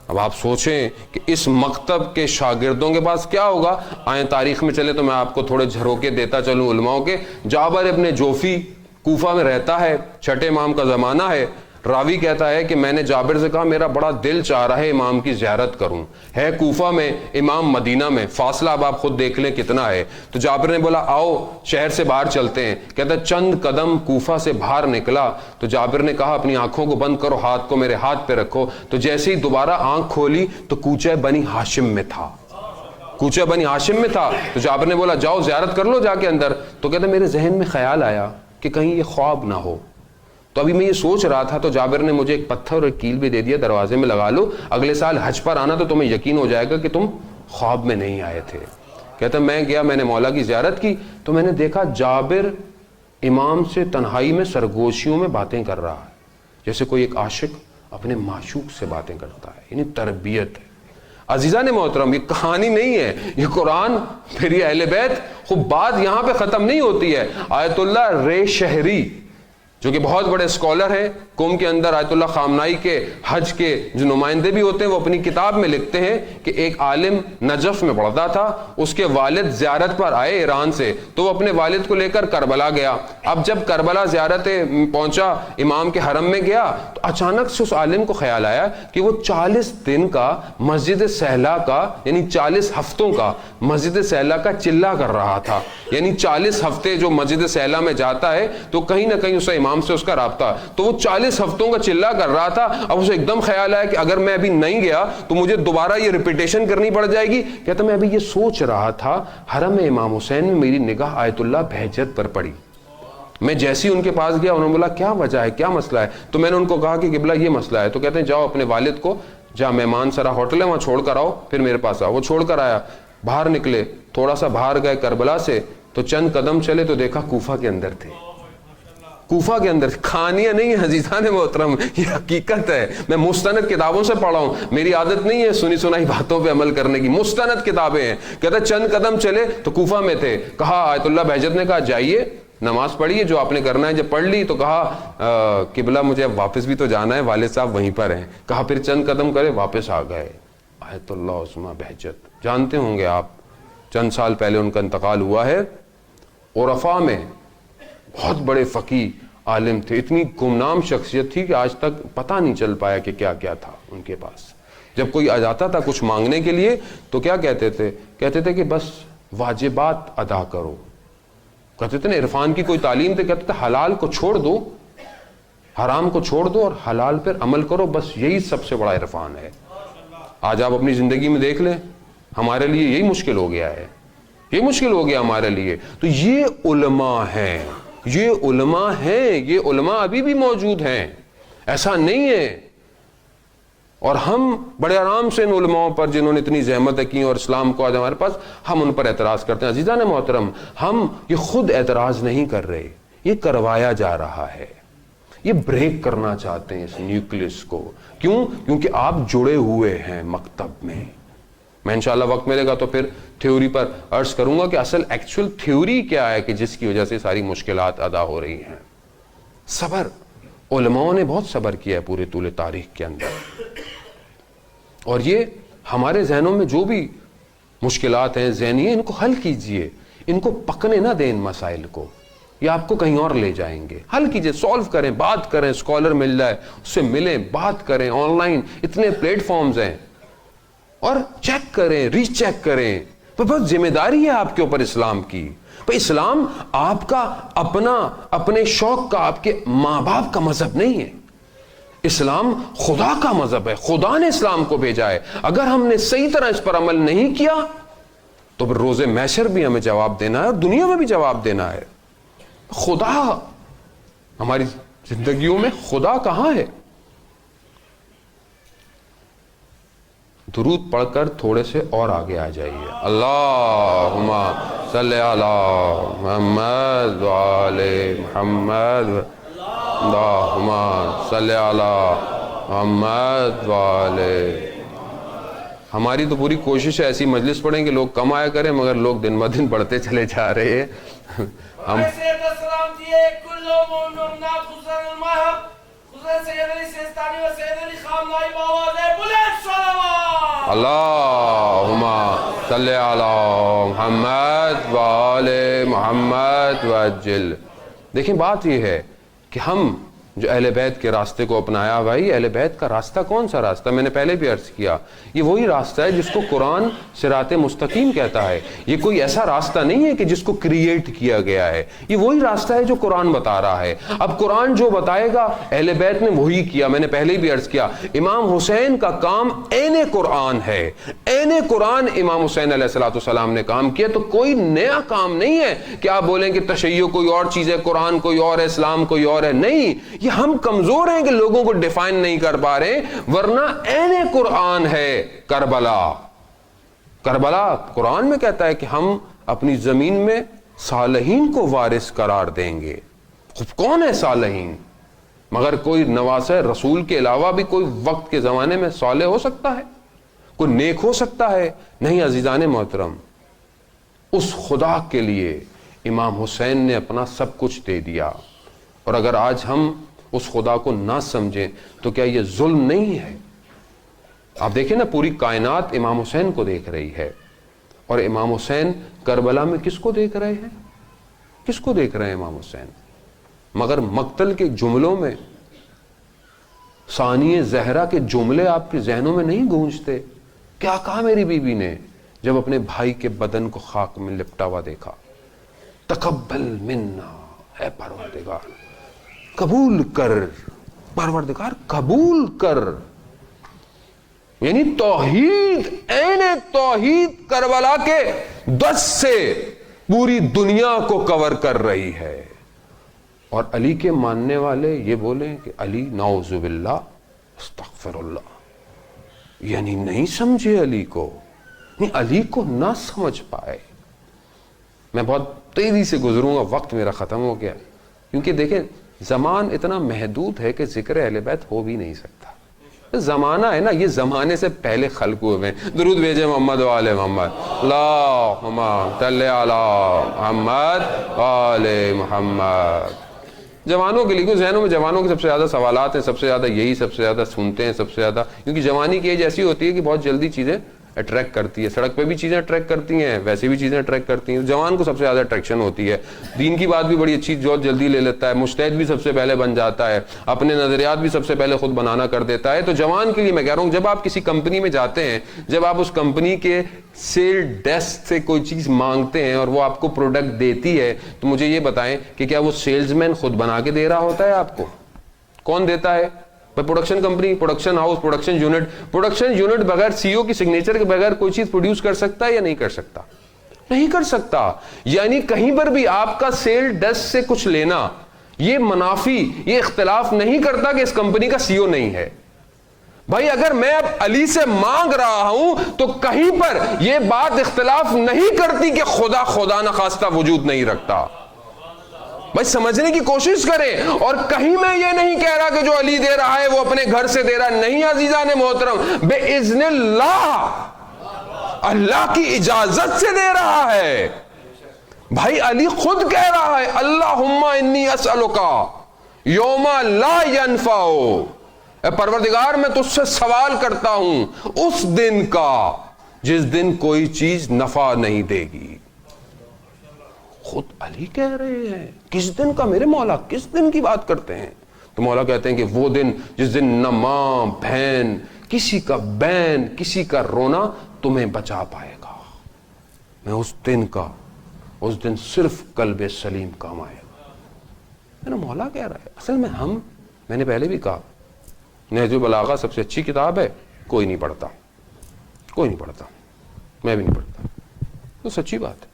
S1: اب آپ سوچیں کہ اس مکتب کے شاگردوں کے پاس کیا ہوگا. آئیں تاریخ میں چلے تو میں آپ کو تھوڑے جھروکے دیتا چلوں علماؤں کے. جابر ابن جوفی کوفہ میں رہتا ہے، چھٹے امام کا زمانہ ہے. راوی کہتا ہے کہ میں نے جابر سے کہا میرا بڑا دل چاہ رہا ہے امام کی زیارت کروں. ہے کوفہ میں، امام مدینہ میں، فاصلہ اب آپ خود دیکھ لیں کتنا ہے. تو جابر نے بولا آؤ شہر سے باہر چلتے ہیں. کہتا ہے چند قدم کوفہ سے باہر نکلا تو جابر نے کہا اپنی آنکھوں کو بند کرو، ہاتھ کو میرے ہاتھ پہ رکھو. تو جیسے ہی دوبارہ آنکھ کھولی تو کوچہ بنی ہاشم میں تھا. کوچہ بنی ہاشم میں تھا. تو جابر نے بولا جاؤ زیارت کر لو جا کے اندر. تو کہتا میرے ذہن میں خیال آیا کہ کہیں یہ خواب نہ ہو. تو ابھی میں یہ سوچ رہا تھا تو جابر نے مجھے ایک پتھر اور ایک کیل بھی دے دیا, دروازے میں لگا لو, اگلے سال حج پر آنا تو تمہیں یقین ہو جائے گا کہ تم خواب میں نہیں آئے تھے. کہتا میں گیا, میں نے مولا کی زیارت کی تو میں نے دیکھا جابر امام سے تنہائی میں سرگوشیوں میں باتیں کر رہا ہے, جیسے کوئی ایک عاشق اپنے معشوق سے باتیں کرتا ہے. یعنی تربیت ہے. عزیزان محترم, یہ کہانی نہیں ہے, یہ قرآن, پھر یہ اہل بیت. خوب بات یہاں پہ ختم نہیں ہوتی ہے. آیت اللہ رے شہری جو کہ بہت بڑے اسکالر ہیں قوم کے اندر, آیت اللہ خامنائی کے حج کے جو نمائندے بھی ہوتے ہیں, وہ اپنی کتاب میں لکھتے ہیں کہ ایک عالم نجف میں پڑھتا تھا, اس کے والد زیارت پر آئے ایران سے, تو وہ اپنے والد کو لے کر کربلا گیا. اب جب کربلا زیارت پہنچا, امام کے حرم میں گیا, تو اچانک سے اس عالم کو خیال آیا کہ وہ 40 دن کا مسجد سہلا کا, یعنی 40 ہفتوں کا مسجد سہلا کا چلہ کر رہا تھا. یعنی 40 ہفتے جو مسجد سہلا میں جاتا ہے تو کہیں نہ کہیں اسے امام سے اس کا رابطہ, تو وہ 40 ہفتوں کا چلہ کر رہا تھا. اب اسے ایک دم خیال آیا کہ اگر میں ابھی نہیں گیا تو مجھے دوبارہ یہ ریپیٹیشن کرنی پڑ جائے گی. کہتا میں ابھی یہ سوچ رہا تھا, حرم امام حسین میں میری نگاہ آیت اللہ بہجت پر پڑی. میں جیسے ہی ان کے پاس گیا, انہوں نے بولا کیا وجہ ہے, کیا مسئلہ ہے؟ تو میں نے ان کو کہا کہ قبلہ یہ مسئلہ ہے. تو کہتے ہیں جاؤ اپنے والد کو, جا مہمان سرا ہوٹل ہے وہاں چھوڑ کر آؤ, پھر میرے پاس آؤ. وہ چھوڑ کر آیا, باہر نکلے, تھوڑا سا باہر گئے کربلا سے, تو چند قدم چلے تو دیکھا کوفہ کے اندر تھے. کوفہ کے اندر, کہانیاں نہیں ہیں عزیزان محترم, یہ حقیقت ہے. میں مستند کتابوں سے پڑھا ہوں, میری عادت نہیں ہے سنی سنائی باتوں پہ عمل کرنے کی, مستند کتابیں ہیں. کہتا چند قدم چلے تو کوفہ میں تھے. کہا آیت اللہ بہجت نے کہا جائیے نماز پڑھیے جو آپ نے کرنا ہے. جب پڑھ لی تو کہا قبلہ مجھے اب واپس بھی تو جانا ہے, والد صاحب وہیں پر ہیں. کہا پھر چند قدم کرے, واپس آ گئے. آیت اللہ عظمہ بہجت جانتے ہوں گے آپ, چند سال پہلے ان کا انتقال ہوا ہے. عرفا میں بہت بڑے فقی عالم تھے, اتنی گمنام شخصیت تھی کہ آج تک پتہ نہیں چل پایا کہ کیا کیا تھا ان کے پاس. جب کوئی آ جاتا تھا کچھ مانگنے کے لیے تو کیا کہتے تھے, کہتے تھے کہ بس واجبات ادا کرو. کہتے تھے نا عرفان کی کوئی تعلیم تھے, کہتے تھے حلال کو چھوڑ دو, حرام کو چھوڑ دو اور حلال پر عمل کرو, بس یہی سب سے بڑا عرفان ہے. آج آپ اپنی زندگی میں دیکھ لیں, ہمارے لیے یہی مشکل ہو گیا ہے, یہ مشکل ہو گیا ہمارے لیے. تو یہ علماء ہیں, یہ علماء ہیں, یہ علماء ابھی بھی موجود ہیں, ایسا نہیں ہے. اور ہم بڑے آرام سے ان علماءوں پر جنہوں نے اتنی زحمتیں کی اور اسلام کو آج ہمارے پاس, ہم ان پر اعتراض کرتے ہیں. عزیزان محترم, ہم یہ خود اعتراض نہیں کر رہے, یہ کروایا جا رہا ہے. یہ بریک کرنا چاہتے ہیں اس نیوکلس کو. کیوں؟ کیونکہ آپ جڑے ہوئے ہیں مکتب میں. میں انشاءاللہ وقت ملے گا تو پھر تھیوری پر عرض کروں گا کہ اصل ایکچول تھیوری کیا ہے کہ جس کی وجہ سے ساری مشکلات ادا ہو رہی ہیں. صبر, علماؤں نے بہت صبر کیا ہے پورے طول تاریخ کے اندر, اور یہ ہمارے ذہنوں میں جو بھی مشکلات ہیں ذہنی ہیں, ان کو حل کیجئے, ان کو پکنے نہ دیں ان مسائل کو, یہ آپ کو کہیں اور لے جائیں گے. حل کیجئے, سولو کریں, بات کریں, اسکالر مل جائے اس سے ملیں, بات کریں. آن لائن اتنے پلیٹ فارمز ہیں, اور چیک کریں, ری چیک کریں. تو بہت ذمہ داری ہے آپ کے اوپر اسلام کی. اسلام آپ کا اپنا, اپنے شوق کا, آپ کے ماں باپ کا مذہب نہیں ہے. اسلام خدا کا مذہب ہے, خدا نے اسلام کو بھیجا ہے. اگر ہم نے صحیح طرح اس پر عمل نہیں کیا تو پھر روز محشر بھی ہمیں جواب دینا ہے اور دنیا میں بھی جواب دینا ہے. خدا ہماری زندگیوں میں, خدا کہاں ہے؟ درود پڑھ کر تھوڑے سے اور آگے آ جائیے. اللہم صلی علی محمد وعلی محمد, اللہم صلی علی محمد وعلی. ہماری تو پوری کوشش ہے ایسی مجلس پڑھیں کہ لوگ کم آیا کریں, مگر لوگ دن بدن بڑھتے چلے جا رہے ہیں. ہم اللہم صلی علی محمد وآل محمد وعجل. دیکھیں بات یہ ہے کہ ہم جو اہل بیت کے راستے کو اپنایا. بھائی اہل بیت کا راستہ کون سا راستہ؟ میں نے پہلے بھی عرض کیا, یہ وہی راستہ ہے جس کو قرآن صراط مستقیم کہتا ہے. یہ کوئی ایسا راستہ نہیں ہے کہ جس کو کریٹ کیا گیا ہے, یہ وہی راستہ ہے جو قرآن بتا رہا ہے. اب قرآن جو بتائے گا اہل بیت نے وہی کیا. میں نے پہلے بھی عرض کیا, امام حسین کا کام عین قرآن ہے, عین قرآن امام حسین علیہ الصلوۃ والسلام نے کام کیا. تو کوئی نیا کام نہیں ہے کہ آپ بولیں کہ تشیع کوئی اور چیز ہے, قرآن کوئی اور ہے, اسلام کوئی اور ہے. نہیں, یہ ہم کمزور ہیں کہ لوگوں کو ڈیفائن نہیں کر پا رہے, ورنہ عین قرآن ہے. کربلا قرآن میں کہتا ہے کہ ہم اپنی زمین میں صالحین کو وارث قرار دیں گے. کون ہے صالحین؟ مگر کوئی نواسہ رسول کے علاوہ بھی کوئی وقت کے زمانے میں صالح ہو سکتا ہے, کوئی نیک ہو سکتا ہے؟ نہیں عزیزان محترم, اس خدا کے لیے امام حسین نے اپنا سب کچھ دے دیا. اور اگر آج ہم اس خدا کو نہ سمجھیں تو کیا یہ ظلم نہیں ہے؟ آپ دیکھیں نا, پوری کائنات امام حسین کو دیکھ رہی ہے, اور امام حسین کربلا میں کس کو دیکھ رہے ہیں؟ کس کو دیکھ رہے ہیں امام حسین؟ مگر مقتل کے جملوں میں ثانی زہرا کے جملے آپ کے ذہنوں میں نہیں گونجتے؟ کیا کہا میری بیوی نے جب اپنے بھائی کے بدن کو خاک میں لپٹا ہوا دیکھا؟ تقبل منا, اے پروردگار قبول کر, پروردگار قبول کر. یعنی توحید, عین توحید کربلا کے دس سے پوری دنیا کو کور کر رہی ہے. اور علی کے ماننے والے یہ بولیں کہ علی نعوذ باللہ استغفر اللہ, یعنی نہیں سمجھے علی کو, نہیں علی کو نہ سمجھ پائے. میں بہت تیزی سے گزروں گا, وقت میرا ختم ہو گیا, کیونکہ دیکھیں زمان اتنا محدود ہے کہ ذکر اہل بیت ہو بھی نہیں سکتا. زمانہ ہے نا, یہ زمانے سے پہلے خلق ہوئے ہیں. درود بھیجے محمد و آل محمد, اللہم صلی علی محمد و آل محمد. جوانوں کے لیے, ذہنوں میں جوانوں کے سب سے زیادہ سوالات ہیں, سب سے زیادہ یہی سب سے زیادہ سنتے ہیں, سب سے زیادہ, کیونکہ جوانی کی ایج ایسی ہوتی ہے کہ بہت جلدی چیزیں اٹریکٹ کرتی ہے. سڑک پہ بھی چیزیں اٹریکٹ کرتی ہیں, ویسے بھی چیزیں اٹریکٹ کرتی ہیں. جوان کو سب سے زیادہ اٹریکشن ہوتی ہے. دین کی بات بھی بڑی اچھی بہت جلدی لے لیتا ہے, مجتہد بھی سب سے پہلے بن جاتا ہے, اپنے نظریات بھی سب سے پہلے خود بنانا کر دیتا ہے. تو جوان کے لیے میں کہہ رہا ہوں, جب آپ کسی کمپنی میں جاتے ہیں, جب آپ اس کمپنی کے سیل ڈیسک سے کوئی چیز مانگتے ہیں اور وہ آپ کو پروڈکٹ دیتی ہے, تو مجھے یہ بتائیں کہ کیا وہ سیلز مین خود بنا کے دے رہا ہوتا ہے آپ کو؟ کون دیتا ہے؟ Production company, production house, production unit بغیر سی او کی سگنیچر کے بغیر کوئی چیز پروڈیوس کر سکتا ہے یا نہیں کر سکتا؟ نہیں کر سکتا. یعنی کہیں پر بھی آپ کا سیل ڈیسک سے کچھ لینا یہ منافی, یہ اختلاف نہیں کرتا کہ اس کمپنی کا سی او نہیں ہے. بھائی اگر میں اب علی سے مانگ رہا ہوں تو کہیں پر یہ بات اختلاف نہیں کرتی کہ خدا نخواستہ وجود نہیں رکھتا. بھائی سمجھنے کی کوشش کریں. اور کہیں میں یہ نہیں کہہ رہا کہ جو علی دے رہا ہے وہ اپنے گھر سے دے رہا ہے, نہیں عزیزان محترم, بے اذن اللہ, اللہ کی اجازت سے دے رہا ہے. بھائی علی خود کہہ رہا ہے, اللہم انی اسألکا یوم لا ینفع, اے پروردگار میں تجھ سے سوال کرتا ہوں اس دن کا جس دن کوئی چیز نفع نہیں دے گی. خود علی کہہ رہے ہیں. کس دن کا میرے مولا, کس دن کی بات کرتے ہیں؟ تو مولا کہتے ہیں کہ وہ دن جس دن نہ ماں بہن, کسی کا بین, کسی کا رونا تمہیں بچا پائے گا. میں اس دن صرف قلب سلیم کام آئے گا. میرا مولا کہہ رہا ہے. اصل میں میں نے پہلے بھی کہا, نہج البلاغہ سب سے اچھی کتاب ہے, کوئی نہیں پڑھتا, کوئی نہیں پڑھتا, میں بھی نہیں پڑھتا. تو سچی بات ہے,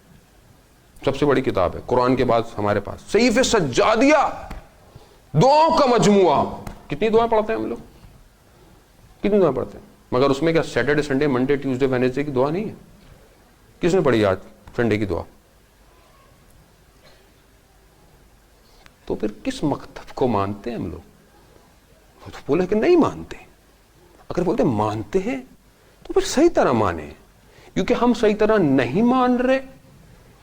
S1: سب سے بڑی کتاب ہے قرآن کے بعد ہمارے پاس. صحیفہ سجادیہ, دعاؤں کا مجموعہ. کتنی دعائیں پڑھتے ہیں ہم لوگ, کتنی دعائیں پڑھتے ہیں؟ مگر اس میں کیا Saturday Sunday Monday Tuesday Wednesday کی دعا نہیں ہے؟ کس نے پڑھی آج سنڈے کی دعا؟ تو پھر کس مکتب کو مانتے ہیں ہم لوگ؟ وہ تو بولے کہ نہیں مانتے. اگر بولتے مانتے ہیں تو پھر صحیح طرح مانیں, کیونکہ ہم صحیح طرح نہیں مان رہے.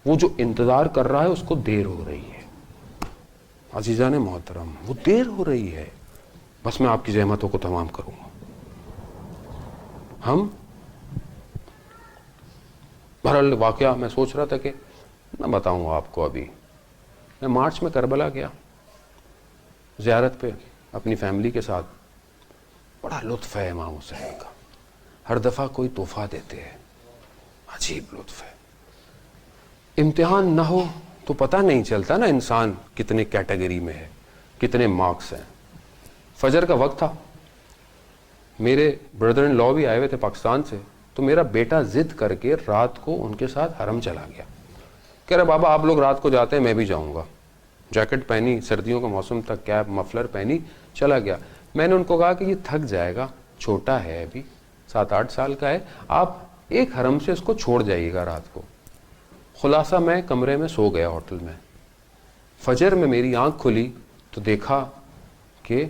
S1: وہ جو انتظار کر رہا ہے اس کو دیر ہو رہی ہے. عزیزان محترم, وہ دیر ہو رہی ہے. بس میں آپ کی زحمتوں کو تمام کروں گا. ہم بہرحال واقعہ میں سوچ رہا تھا کہ نہ بتاؤں آپ کو. ابھی میں مارچ میں کربلا گیا زیارت پہ, اپنی فیملی کے ساتھ. بڑا لطف ہے امام حسین کا, ہر دفعہ کوئی تحفہ دیتے ہیں, عجیب لطف ہے. امتحان نہ ہو تو پتہ نہیں چلتا نا انسان کتنے کیٹیگری میں ہے, کتنے مارکس ہیں. فجر کا وقت تھا, میرے بردر ان لا بھی آئے ہوئے تھے پاکستان سے, تو میرا بیٹا ضد کر کے رات کو ان کے ساتھ حرم چلا گیا. کہہ رہا بابا آپ لوگ رات کو جاتے ہیں میں بھی جاؤں گا. جیکٹ پہنی, سردیوں کا موسم تھا, کیپ مفلر پہنی, چلا گیا. میں نے ان کو کہا کہ یہ تھک جائے گا, چھوٹا ہے ابھی 7-8 سال کا ہے, آپ ایک حرم سے اس کو چھوڑ جائیے گا رات کو. خلاصہ میں کمرے میں سو گیا ہوٹل میں. فجر میں میری آنکھ کھلی تو دیکھا کہ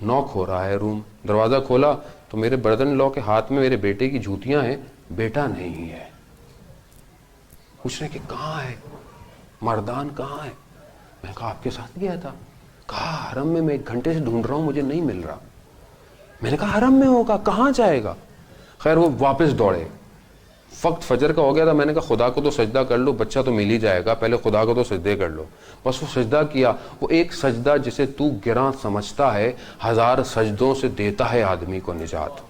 S1: نوک ہو رہا ہے روم. دروازہ کھولا تو میرے بردر ان لا کے ہاتھ میں میرے بیٹے کی جوتیاں ہیں, بیٹا نہیں ہے. پوچھ رہے کہ کہاں ہے, مردان کہاں ہے؟ میں نے کہا آپ کے ساتھ گیا تھا. کہا حرم میں 1 گھنٹے سے ڈھونڈ رہا ہوں, مجھے نہیں مل رہا. میں نے کہا حرم میں ہوگا, کہاں جائے گا؟ خیر وہ واپس دوڑے. وقت فجر کا ہو گیا تھا. میں نے کہا خدا کو تو سجدہ کر لو, بچہ تو مل ہی جائے گا, پہلے خدا کو تو سجدے کر لو. بس وہ سجدہ کیا. وہ ایک سجدہ جسے تو گراں سمجھتا ہے 1000 سجدوں سے دیتا ہے آدمی کو نجات.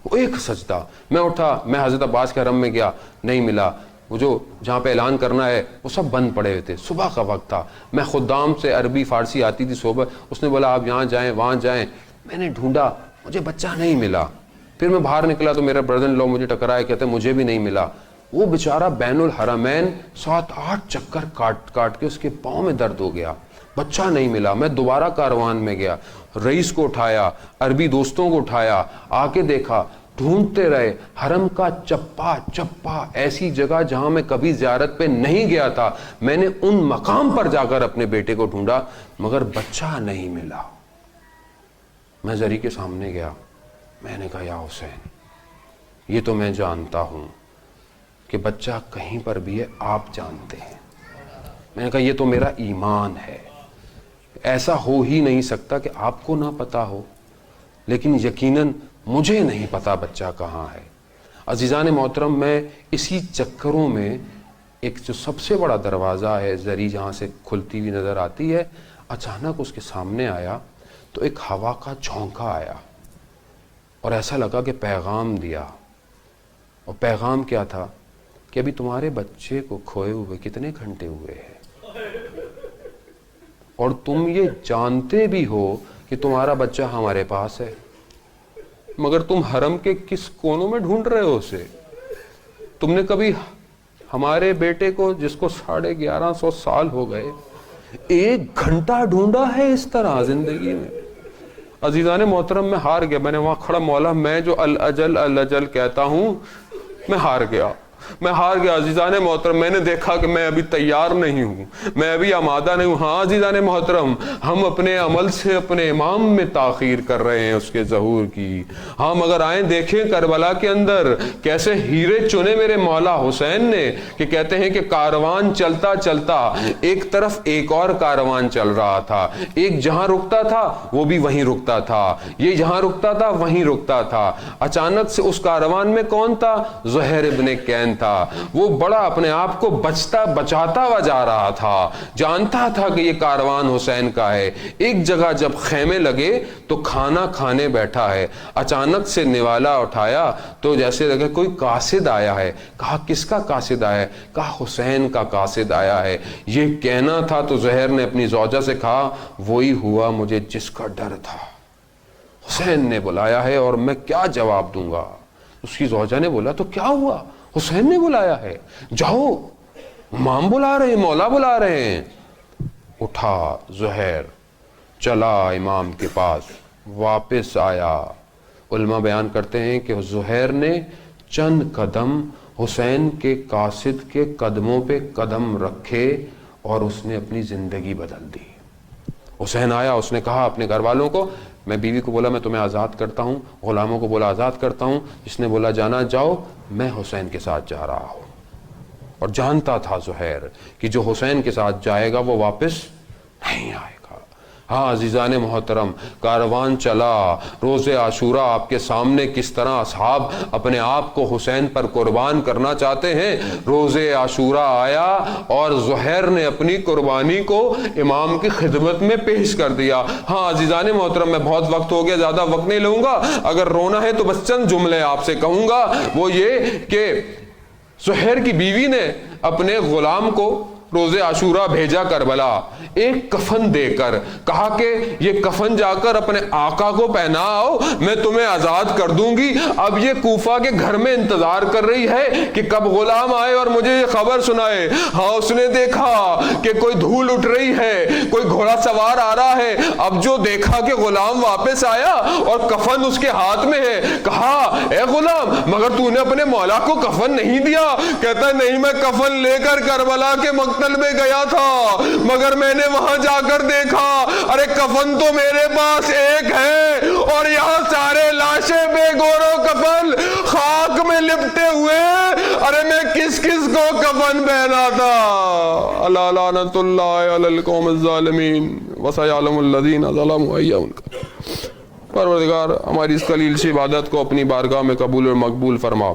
S1: وہ ایک سجدہ. میں اٹھا, میں حضرت عباس کے حرم میں گیا, نہیں ملا. وہ جو جہاں پہ اعلان کرنا ہے وہ سب بند پڑے ہوئے تھے. صبح کا وقت تھا. میں خدام سے عربی فارسی آتی تھی صحبت, اس نے بولا آپ یہاں جائیں وہاں جائیں. میں نے ڈھونڈا, مجھے بچہ نہیں ملا. پھر میں باہر نکلا تو میرا بردر ان لا مجھے ٹکرایا, کہتے مجھے بھی نہیں ملا. وہ بیچارہ بین الحرمین 7-8 چکر کاٹ کے اس کے پاؤں میں درد ہو گیا, بچہ نہیں ملا. میں دوبارہ کاروان میں گیا, رئیس کو اٹھایا, عربی دوستوں کو اٹھایا, آ کے دیکھا, ڈھونڈتے رہے. حرم کا چپا چپا, ایسی جگہ جہاں میں کبھی زیارت پہ نہیں گیا تھا, میں نے ان مقام پر جا کر اپنے بیٹے کو ڈھونڈا, مگر بچہ نہیں ملا. میں زری کے سامنے گیا, میں نے کہا یا حسین, یہ تو میں جانتا ہوں کہ بچہ کہیں پر بھی ہے, آپ جانتے ہیں. میں نے کہا یہ تو میرا ایمان ہے, ایسا ہو ہی نہیں سکتا کہ آپ کو نہ پتا ہو, لیکن یقیناً مجھے نہیں پتا بچہ کہاں ہے. عزیزان محترم, میں اسی چکروں میں ایک جو سب سے بڑا دروازہ ہے زری جہاں سے کھلتی ہوئی نظر آتی ہے, اچانک اس کے سامنے آیا تو ایک ہوا کا جھونکا آیا اور ایسا لگا کہ پیغام دیا. اور پیغام کیا تھا کہ ابھی تمہارے بچے کو کھوئے ہوئے کتنے گھنٹے ہوئے ہیں, اور تم یہ جانتے بھی ہو کہ تمہارا بچہ ہمارے پاس ہے, مگر تم حرم کے کس کونوں میں ڈھونڈ رہے ہو اسے. تم نے کبھی ہمارے بیٹے کو, جس کو 1150 سال ہو گئے, 1 گھنٹہ ڈھونڈا ہے اس طرح زندگی میں؟ عزیزان محترم, میں ہار گیا. میں نے وہاں کھڑا, مولا میں جو الاجل الاجل کہتا ہوں, میں ہار گیا. عزیزان محترم, میں نے دیکھا کہ میں ابھی تیار نہیں ہوں, میں ابھی آمادہ نہیں ہوں. ہاں عزیزان محترم, ہم اپنے عمل سے اپنے امام میں تاخیر کر رہے ہیں اس کے ظہور کی. ہاں مگر آئیں دیکھیں کربلا کے اندر کیسے ہیرے چنے میرے مولا حسین نے, کہ کہتے ہیں کہ کاروان چلتا چلتا ایک طرف ایک اور کاروان چل رہا تھا, ایک جہاں رکتا تھا وہ بھی وہیں رکتا تھا, یہ جہاں رکتا تھا وہیں رکتا تھا. اچانک سے اس کاروان میں کون تھا؟ زہیر ابن کین تھا. وہ بڑا اپنے آپ کو بچاتا ہوا جا رہا تھا, جانتا تھا کہ یہ کاروان حسین کا ہے. ایک جگہ جب خیمے لگے تو کھانا کھانے بیٹھا ہے, اچانک سے نوالا اٹھایا تو جیسے لگے کوئی قاصد آیا ہے. کہا کس کا قاصد آیا ہے؟ کہا حسین کا قاصد آیا ہے. یہ کہنا تھا تو زہیر نے اپنی زوجہ سے کہا وہی ہوا مجھے جس کا ڈر تھا, حسین نے بلایا ہے اور میں کیا جواب دوں گا. اس کی زوجہ نے بولا تو کیا ہوا, حسین نے بلایا ہے, جاؤ امام بلا رہے ہیں, مولا بلا رہے ہیں. اٹھا زہیر, چلا امام کے پاس, واپس آیا. علماء بیان کرتے ہیں کہ زہیر نے چند قدم حسین کے قاصد کے قدموں پہ قدم رکھے اور اس نے اپنی زندگی بدل دی. حسین آیا, اس نے کہا اپنے گھر والوں کو, میں بیوی کو بولا میں تمہیں آزاد کرتا ہوں, غلاموں کو بولا آزاد کرتا ہوں. جس نے بولا جانا جاؤ, میں حسین کے ساتھ جا رہا ہوں. اور جانتا تھا زہیر کہ جو حسین کے ساتھ جائے گا وہ واپس نہیں آئے گا. ہاں عزیزان محترم، کاروان چلا، روز عاشورہ آپ کے سامنے کس طرح اصحاب اپنے آپ کو حسین پر قربان کرنا چاہتے ہیں۔ روز عاشورہ آیا اور زہیر نے اپنی قربانی کو امام کی خدمت میں پیش کر دیا۔ ہاں عزیزان محترم، میں بہت وقت ہو گیا، زیادہ وقت نہیں لوں گا، اگر رونا ہے تو بس چند جملے آپ سے کہوں گا، وہ یہ کہ زہیر کی بیوی نے اپنے غلام کو روز عاشورہ بھیجا کربلا، ایک کفن دے کر، کہا کہ یہ کفن جا کر اپنے آقا کو پہناؤ، میں تمہیں آزاد کر دوں گی۔ اب یہ کوفہ کے گھر میں انتظار کر رہی ہے کہ کب غلام آئے اور مجھے یہ خبر سنائے۔ ہاں اس نے دیکھا کہ کوئی دھول اٹھ رہی ہے، کوئی گھوڑا سوار آ رہا ہے۔ اب جو دیکھا کہ غلام واپس آیا اور کفن اس کے ہاتھ میں ہے، کہا اے غلام مگر تو نے اپنے مولا کو کفن نہیں دیا؟ کہتا ہے نہیں، میں کفن لے کر کربلا کے مقتل میں گیا تھا، مگر میں نے وہاں جا کر دیکھا ارے کفن تو میرے پاس ایک ہے اور یہاں سارے لاشیں بے گور و کفن خاک میں لپٹے ہوئے، ارے میں کس کس کو کفن پہنا تھا۔ الا لعنت اللہ علی القوم الظالمین وسیعلم الذین ظلموا ای منقلب۔ پروردگار ہماری اس قلیل سی عبادت کو اپنی بارگاہ میں قبول اور مقبول فرما۔